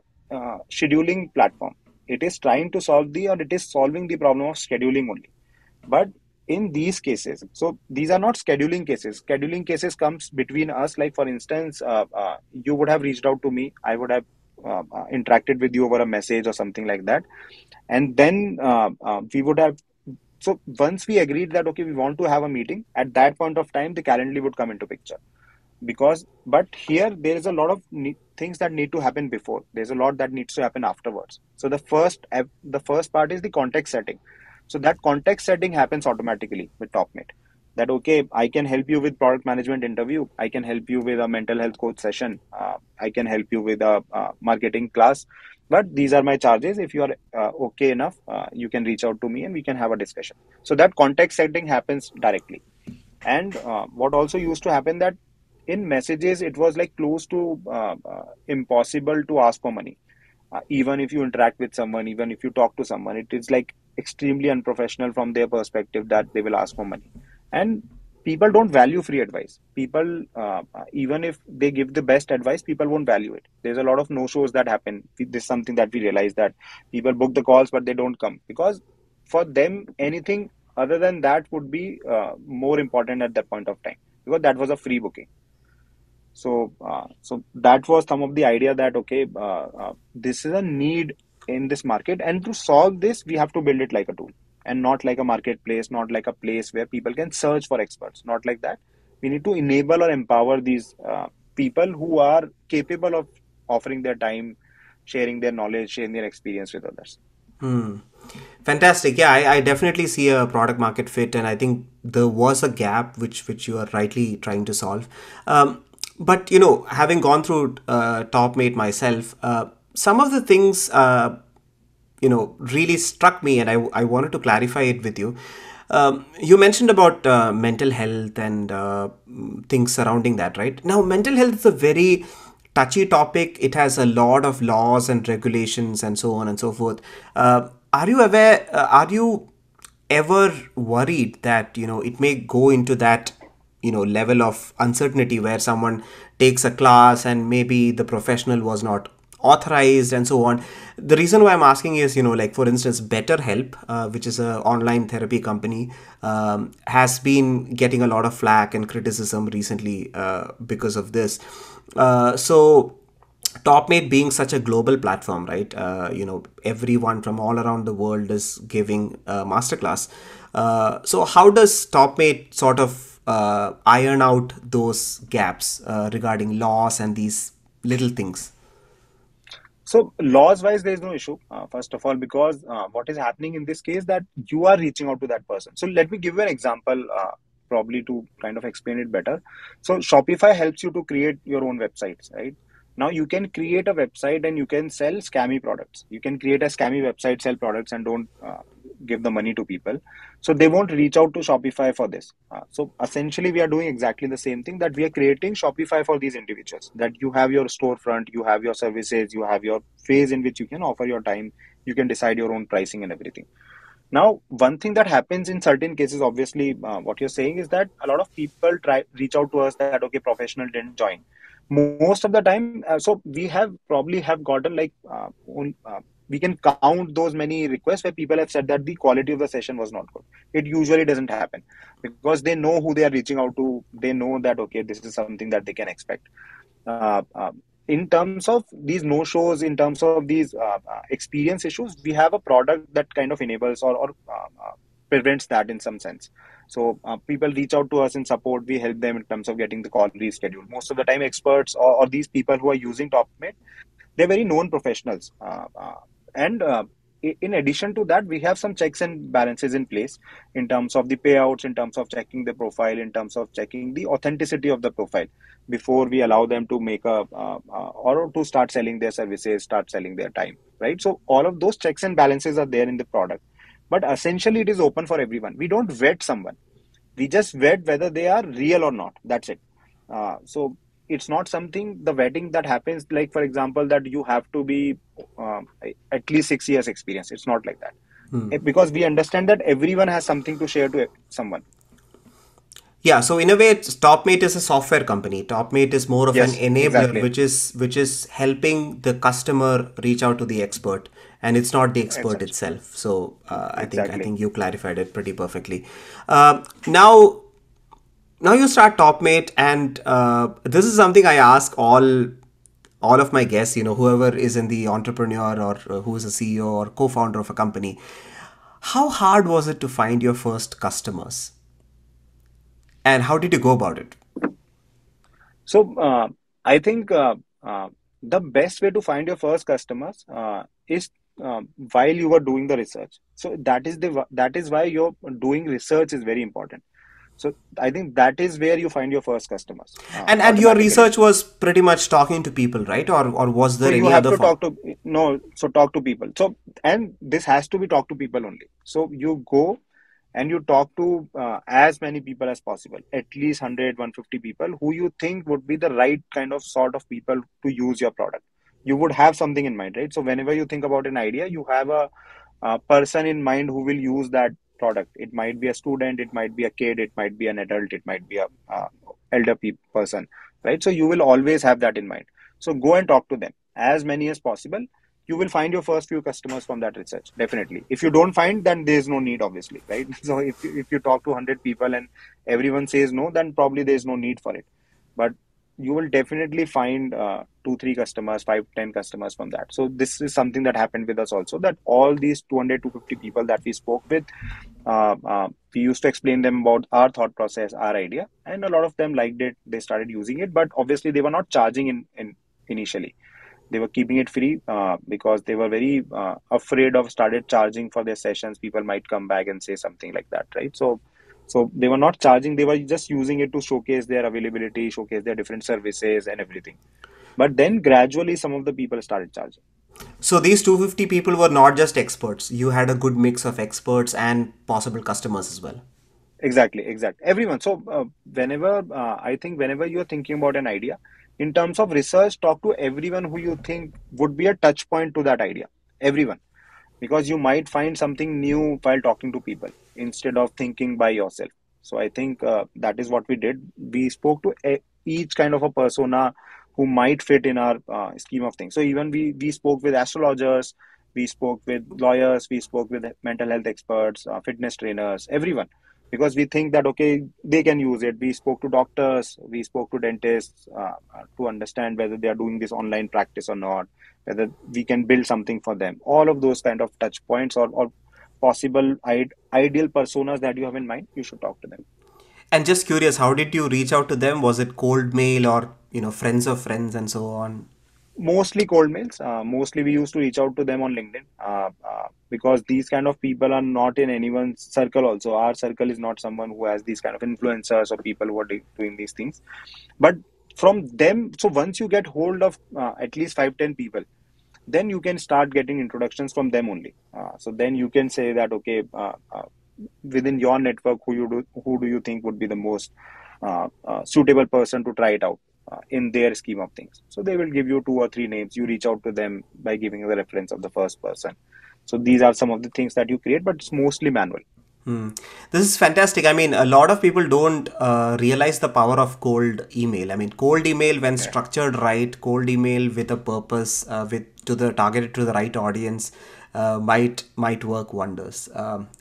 S2: scheduling platform. It is trying to solve the, or it is solving the problem of scheduling only. But in these cases, so these are not scheduling cases. Scheduling cases comes between us, like for instance, you would have reached out to me, I would have interacted with you over a message or something like that, and then we would have, so once we agreed that okay, we want to have a meeting, at that point of time the Calendly would come into picture. Because but here there is a lot of things that need to happen before, there's a lot that needs to happen afterwards. So the first part is the context setting. So that context setting happens automatically with Topmate, that okay, I can help you with product management interview, I can help you with a mental health coach session, I can help you with a marketing class, but these are my charges. If you are okay enough, you can reach out to me and we can have a discussion. So that context setting happens directly. And what also used to happen, that in messages it was like close to impossible to ask for money. Even if you interact with someone, even if you talk to someone, it is like extremely unprofessional from their perspective that they will ask for money. And people don't value free advice. People, even if they give the best advice, people won't value it. There's a lot of no shows that happen. This is something that we realize, that people book the calls but they don't come, because for them anything other than that would be more important at that point of time, because that was a free booking. So that was some of the idea that okay, this is a need in this market, and to solve this, we have to build it like a tool and not like a marketplace, not like a place where people can search for experts. Not like that. We need to enable or empower these people who are capable of offering their time, sharing their knowledge, sharing their experience with others.
S1: Hmm. Fantastic. Yeah, I definitely see a product market fit, and I think there was a gap which you are rightly trying to solve. But having gone through Topmate myself, some of the things really struck me, and I wanted to clarify it with you. You mentioned about mental health and things surrounding that, right? Now, mental health is a very touchy topic. It has a lot of laws and regulations and so on and so forth. Are you aware? Are you ever worried that it may go into that level of uncertainty where someone takes a class and maybe the professional was not authorized and so on? The reason why I'm asking is, like for instance, BetterHelp, which is an online therapy company, has been getting a lot of flack and criticism recently because of this. So Topmate being such a global platform, right? Everyone from all around the world is giving a masterclass. So how does Topmate sort of iron out those gaps regarding laws and these little things?
S2: So laws wise, there is no issue. First of all, because what is happening in this case, that you are reaching out to that person. So let me give you an example, probably to kind of explain it better. So Shopify helps you to create your own websites, right? Now you can create a website and you can sell scammy products. You can create a scammy website, sell products, and don't give the money to people. So they won't reach out to Shopify for this. So essentially, we are doing exactly the same thing, that we are creating Shopify for these individuals. That you have your storefront, you have your services, you have your phase in which you can offer your time, you can decide your own pricing and everything. Now, one thing that happens in certain cases, obviously, what you're saying is that a lot of people try reach out to us that okay, professional didn't join. Most of the time, so we have probably have gotten like we can count those many requests where people have said that the quality of the session was not good. It usually doesn't happen because they know who they are reaching out to. They know that okay, this is something that they can expect. Uh, uh, in terms of these no shows, in terms of these experience issues, we have a product that kind of enables or prevents that in some sense. So people reach out to us in support. We help them in terms of getting the call rescheduled. Most of the time, experts or these people who are using Topmate, they're very known professionals. And in addition to that, we have some checks and balances in place in terms of the payouts, in terms of checking the profile, in terms of checking the authenticity of the profile before we allow them to make or to start selling their services, start selling their time, right? So all of those checks and balances are there in the product, but essentially it is open for everyone. We don't vet someone, we just vet whether they are real or not. That's it. So it's not something, the vetting that happens, like for example, that you have to be uh, at least 6 years experience. It's not like that. Because we understand that everyone has something to share to someone.
S1: Yeah, so in a way, Topmate is a software company. Topmate is more of an
S2: Yes,
S1: enabler,
S2: exactly.
S1: which is helping the customer reach out to the expert, and it's not the expert
S2: Exactly.
S1: itself. So I think
S2: Exactly.
S1: you clarified it pretty perfectly. Now you start Topmate, and this is something I ask all of my guests. Whoever is in the entrepreneur or who is a CEO or co-founder of a company. How hard was it to find your first customers, and how did you go about it?
S2: So I think the best way to find your first customers is while you are doing the research. So that is why your doing research is very important. So I think that is where you find your first customers
S1: And your
S2: automatically.
S1: research was pretty much talking to people, right? Or was
S2: So
S1: there
S2: you
S1: any
S2: have
S1: other
S2: to
S1: form?
S2: talk to no. So talk to people. So and this has to be talk to people only. So you go and you talk to as many people as possible, at least 100, 150 people who you think would be the right kind of sort of people to use your product. You would have something in mind, right? So whenever you think about an idea, you have a person in mind who will use that product. It might be a student, it might be a kid, it might be an adult, it might be a elder person, right? So you will always have that in mind. So go and talk to them as many as possible. You will find your first few customers from that research, definitely. If you don't find, then there's no need, obviously, right? So if you talk to 100 people and everyone says no, then probably there's no need for it. But you will definitely find 2 3 customers, 5 10 customers from that. So this is something that happened with us also, that all these 200 250 people that we spoke with, we used to explain them about our thought process, our idea, and a lot of them liked it. They started using it, but obviously they were not charging in initially. They were keeping it free because they were very afraid of started charging for their sessions. People might come back and say something like that, right? So they were not charging. They were just using it to showcase their availability, showcase their different services and everything. But then gradually, some of the people started charging.
S1: So these 250 people were not just experts. You had a good mix of experts and possible customers as well.
S2: Exactly. Everyone. So whenever I think whenever you're thinking about an idea, in terms of research, talk to everyone who you think would be a touch point to that idea. Everyone, because you might find something new while talking to people instead of thinking by yourself. So I think that is what we did. We spoke to each kind of a persona who might fit in our scheme of things. So even we spoke with astrologers, we spoke with lawyers, we spoke with mental health experts, fitness trainers, everyone, because we think that okay, they can use it. We spoke to doctors, we spoke to dentists to understand whether they are doing this online practice or not, whether we can build something for them. All of those kind of touch points, or possible ideal personas that you have in mind, you should talk to them.
S1: And just curious, how did you reach out to them? Was it cold mail or friends of friends and so on?
S2: Mostly cold mails. Mostly we used to reach out to them on LinkedIn because these kind of people are not in anyone's circle. Also, our circle is not someone who has these kind of influencers or people who are doing these things. But from them, so once you get hold of at least 5 10 people, then you can start getting introductions from them only. So then you can say that okay, within your network, who do you think would be the most suitable person to try it out in their scheme of things. So they will give you 2 or 3 names. You reach out to them by giving the reference of the first person. So these are some of the things that you create, but it's mostly manual.
S1: Hmm. This is fantastic. I mean, a lot of people don't realize the power of cold email. I mean, cold email when
S2: Yeah.
S1: structured right, cold email with a purpose, with to the targeted to the right audience, might work wonders.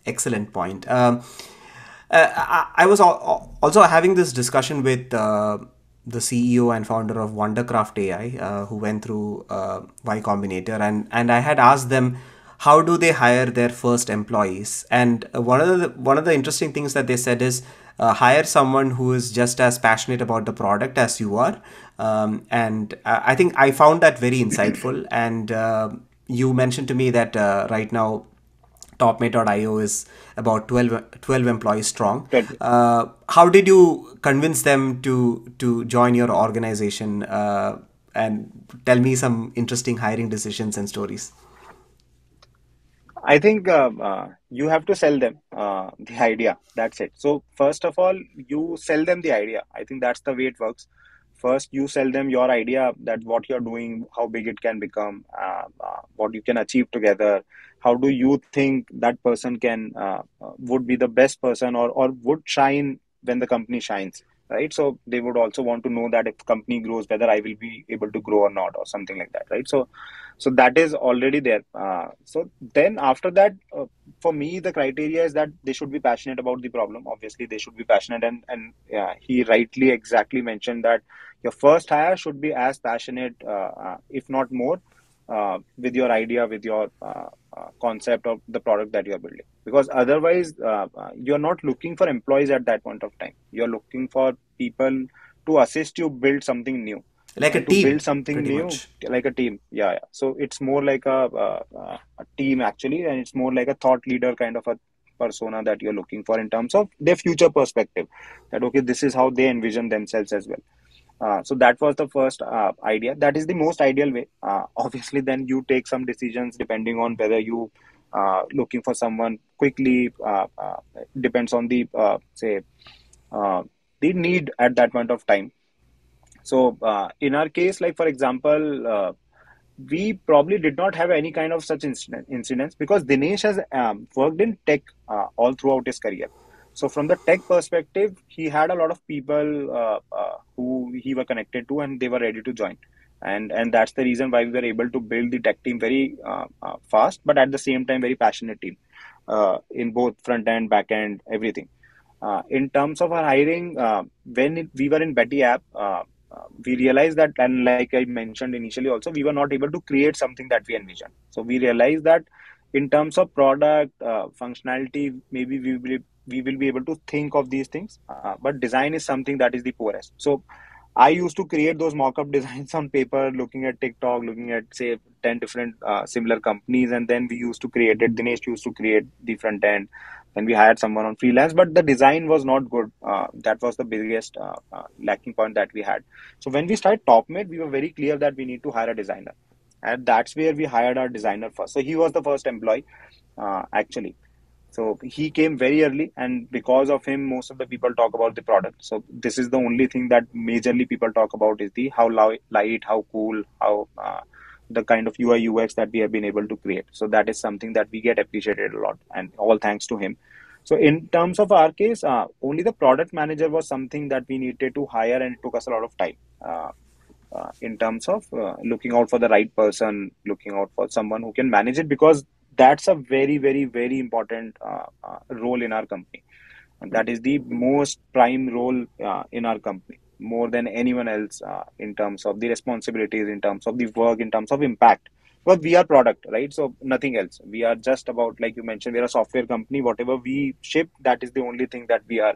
S1: Excellent point. I was also having this discussion with the CEO and founder of Wondercraft AI, who went through Y Combinator, and I had asked them how do they hire their first employees. And one of the interesting things that they said is hire someone who is just as passionate about the product as you are. And I think I found that very insightful. And you mentioned to me that right now Topmate.io is about 12 employees strong. How did you convince them to join your organization? And tell me some interesting hiring decisions and stories.
S2: I think you have to sell them the idea. That's it. So first of all, you sell them the idea. I think that's the way it works. First, you sell them your idea, that what you're doing, how big it can become, what you can achieve together. How do you think that person can would be the best person, or would shine when the company shines, right? So they would also want to know that if company grows, whether I will be able to grow or not, or something like that, right? So that is already there. So then after that, for me, the criteria is that they should be passionate about the problem. Obviously, they should be passionate, and he rightly exactly mentioned that your first hire should be as passionate, if not more, with your idea, with your concept of the product that you are building. Because otherwise, you're not looking for employees at that point of time. You're looking for people to assist you build something new,
S1: Like a
S2: right? To build
S1: team,
S2: something
S1: pretty
S2: new,
S1: much.
S2: like a team. Yeah. So it's more like a team actually, and it's more like a thought leader kind of a persona that you're looking for in terms of their future perspective. That okay, this is how they envision themselves as well. So that was the first idea. That is the most ideal way. Obviously, then you take some decisions depending on whether you looking for someone quickly. Depends on the say uh, the need at that point of time. So in our case, like for example, we probably did not have any kind of such incidents because Dinesh has worked in tech all throughout his career. So from the tech perspective, he had a lot of people who he were connected to, and they were ready to join. And that's the reason why we were able to build the tech team very fast, but at the same time very passionate team in both front end, back end, everything. In terms of our hiring, we were in Betty app, we realized that, and like I mentioned initially, also we were not able to create something that we envisioned. So we realized that in terms of product functionality, maybe we will be able to think of these things, but design is something that is the poorest. So I used to create those mock-up designs on paper, looking at TikTok, looking at say 10 different similar companies, and then we used to create it. Dinesh used to create the front end, and we hired someone on freelance, but the design was not good. That was the biggest lacking point that we had. So when we started Topmate, we were very clear that we need to hire a designer, and that's where we hired our designer first. So he was the first employee, actually. So he came very early, and because of him, most of the people talk about the product. So this is the only thing that majorly people talk about is the how light, how cool, how the kind of UI UX that we have been able to create. So that is something that we get appreciated a lot, and all thanks to him. So in terms of our case, only the product manager was something that we needed to hire, and it took us a lot of time. In terms of looking out for the right person, looking out for someone who can manage it, because that's a very, very, very important role in our company. And that is the most prime role in our company, more than anyone else in terms of the responsibilities, in terms of the work, in terms of impact. Because we are product, right? So nothing else. We are just about, like you mentioned, we're a software company. Whatever we ship, that is the only thing that we are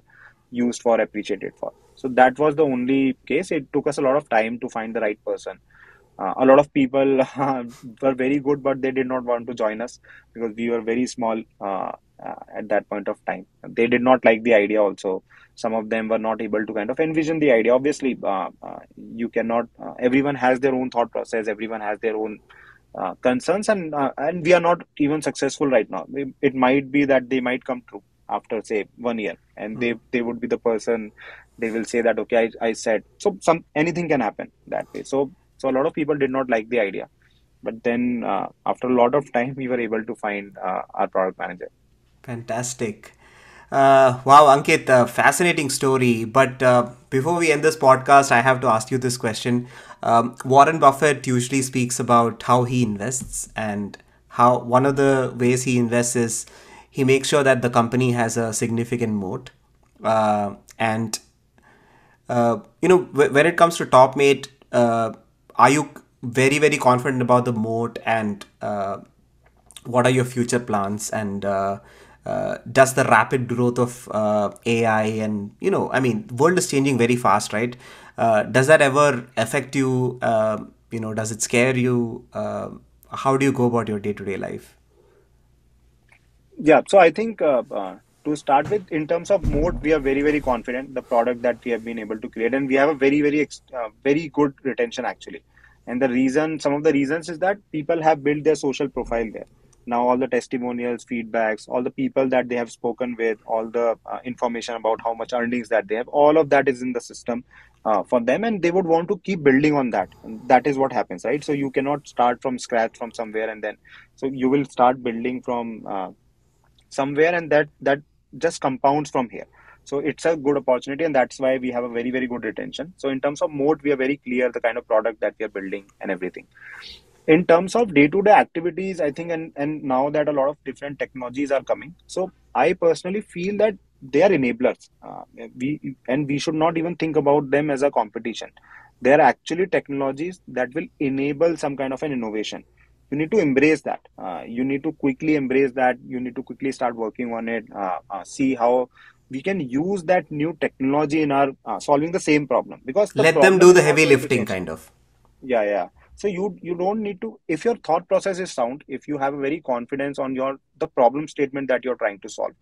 S2: used for, appreciated for. So that was the only case. It took us a lot of time to find the right person. A lot of people were very good, but they did not want to join us because we were very small at that point of time. They did not like the idea also. Some of them were not able to kind of envision the idea. Obviously, you cannot, everyone has their own thought process, everyone has their own concerns, and we are not even successful right now. It might be that they might come true after say 1 year, and they would be the person, they will say that okay, I said so. Some anything can happen that way. So a lot of people did not like the idea, but then after a lot of time, we were able to find our product manager.
S1: Fantastic. Wow, Ankit, fascinating story. But before we end this podcast, I have to ask you this question. Warren Buffett usually speaks about how he invests, and how one of the ways he invests is he makes sure that the company has a significant moat. And when it comes to Topmate, are you very, very confident about the moat, and what are your future plans? And does the rapid growth of AI, and I mean, the world is changing very fast, right? Does that ever affect you? Does it scare you? How do you go about your day-to-day life?
S2: Yeah, so I think to start with, in terms of mode, we are very, very confident the product that we have been able to create, and we have a very, very, very good retention actually. And the reason, some of the reasons is that people have built their social profile there. Now, all the testimonials, feedbacks, all the people that they have spoken with, all the information about how much earnings that they have, all of that is in the system for them, and they would want to keep building on that. And that is what happens, right? So you cannot start from scratch from somewhere and then, so you will start building from somewhere, and that just compounds from here. So it's a good opportunity, and that's why we have a very, very good retention. So in terms of mode, we are very clear the kind of product that we are building and everything. In terms of day-to-day activities, I think, and now that a lot of different technologies are coming, so I personally feel that they are enablers. We should not even think about them as a competition. They are actually technologies that will enable some kind of an innovation. You need to embrace that. You need to quickly embrace that. You need to quickly start working on it. See how we can use that new technology in our solving the same problem, because the
S1: Let them do
S2: problem
S1: the
S2: is
S1: heavy
S2: not going to
S1: lifting,
S2: change.
S1: kind of.
S2: Yeah, yeah. So you don't need to, if your thought process is sound, if you have a very confidence on your the problem statement that you're trying to solve,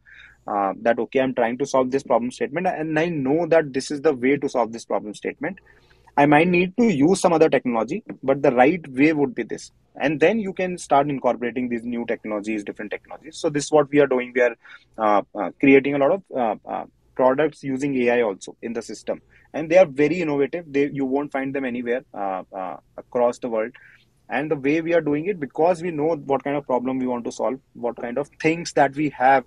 S2: that okay, I'm trying to solve this problem statement, and I know that this is the way to solve this problem statement. I might need to use some other technology, but the right way would be this. And then you can start incorporating these new technologies, different technologies. So this is what we are doing. We are creating a lot of products using AI also in the system, and they are very innovative. You won't find them anywhere across the world. And the way we are doing it, because we know what kind of problem we want to solve, what kind of things that we have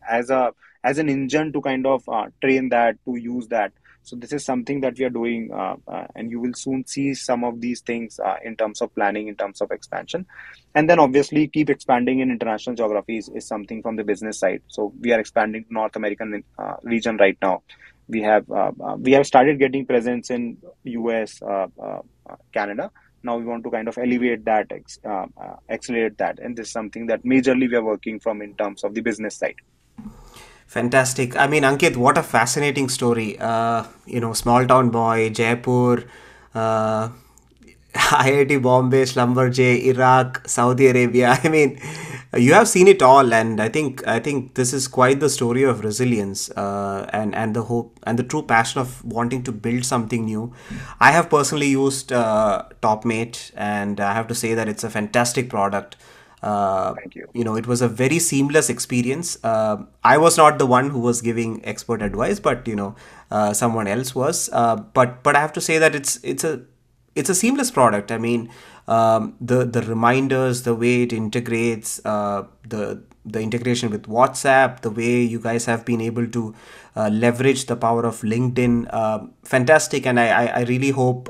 S2: as an engine to kind of train that, to use that. So this is something that we are doing, and you will soon see some of these things in terms of planning, in terms of expansion. And then obviously keep expanding in international geographies is something from the business side. So we are expanding to North American region right now. We have started getting presence in US, Canada. Now we want to kind of elevate that, accelerate that, and this is something that majorly we are working from in terms of the business side.
S1: Fantastic. I mean, Ankit, what a fascinating story. Small town boy, Jaipur, uh, IIT Bombay, Schlumberger, Iraq, Saudi Arabia. I mean, you have seen it all, and I think this is quite the story of resilience, and the hope and the true passion of wanting to build something new. I have personally used Topmate, and I have to say that it's a fantastic product. Uh,
S2: Thank you.
S1: it was a very seamless experience. I was not the one who was giving expert advice, but someone else was. But I have to say that it's a seamless product. I mean, the reminders, the way it integrates, the integration with WhatsApp, the way you guys have been able to leverage the power of LinkedIn, fantastic. And I really hope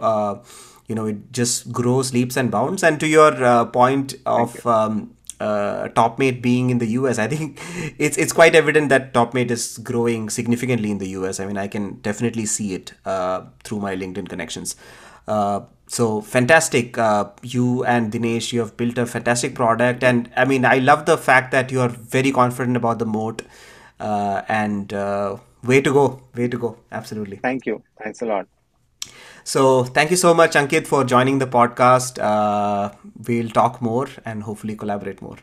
S1: it just grows leaps and bounds. And to your point
S2: Thank you.
S1: of Topmate being in the US, I think it's quite evident that Topmate is growing significantly in the US. I mean, I can definitely see it through my LinkedIn connections. So fantastic. You and Dinesh, you have built a fantastic product. And I mean, I love the fact that you are very confident about the moat. And way to go. Way to go. Absolutely.
S2: Thank you. Thanks a lot.
S1: So thank you so much, Ankit, for joining the podcast. We'll talk more and hopefully collaborate more.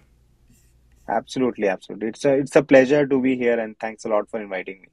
S2: Absolutely, absolutely. It's a pleasure to be here, and thanks a lot for inviting me.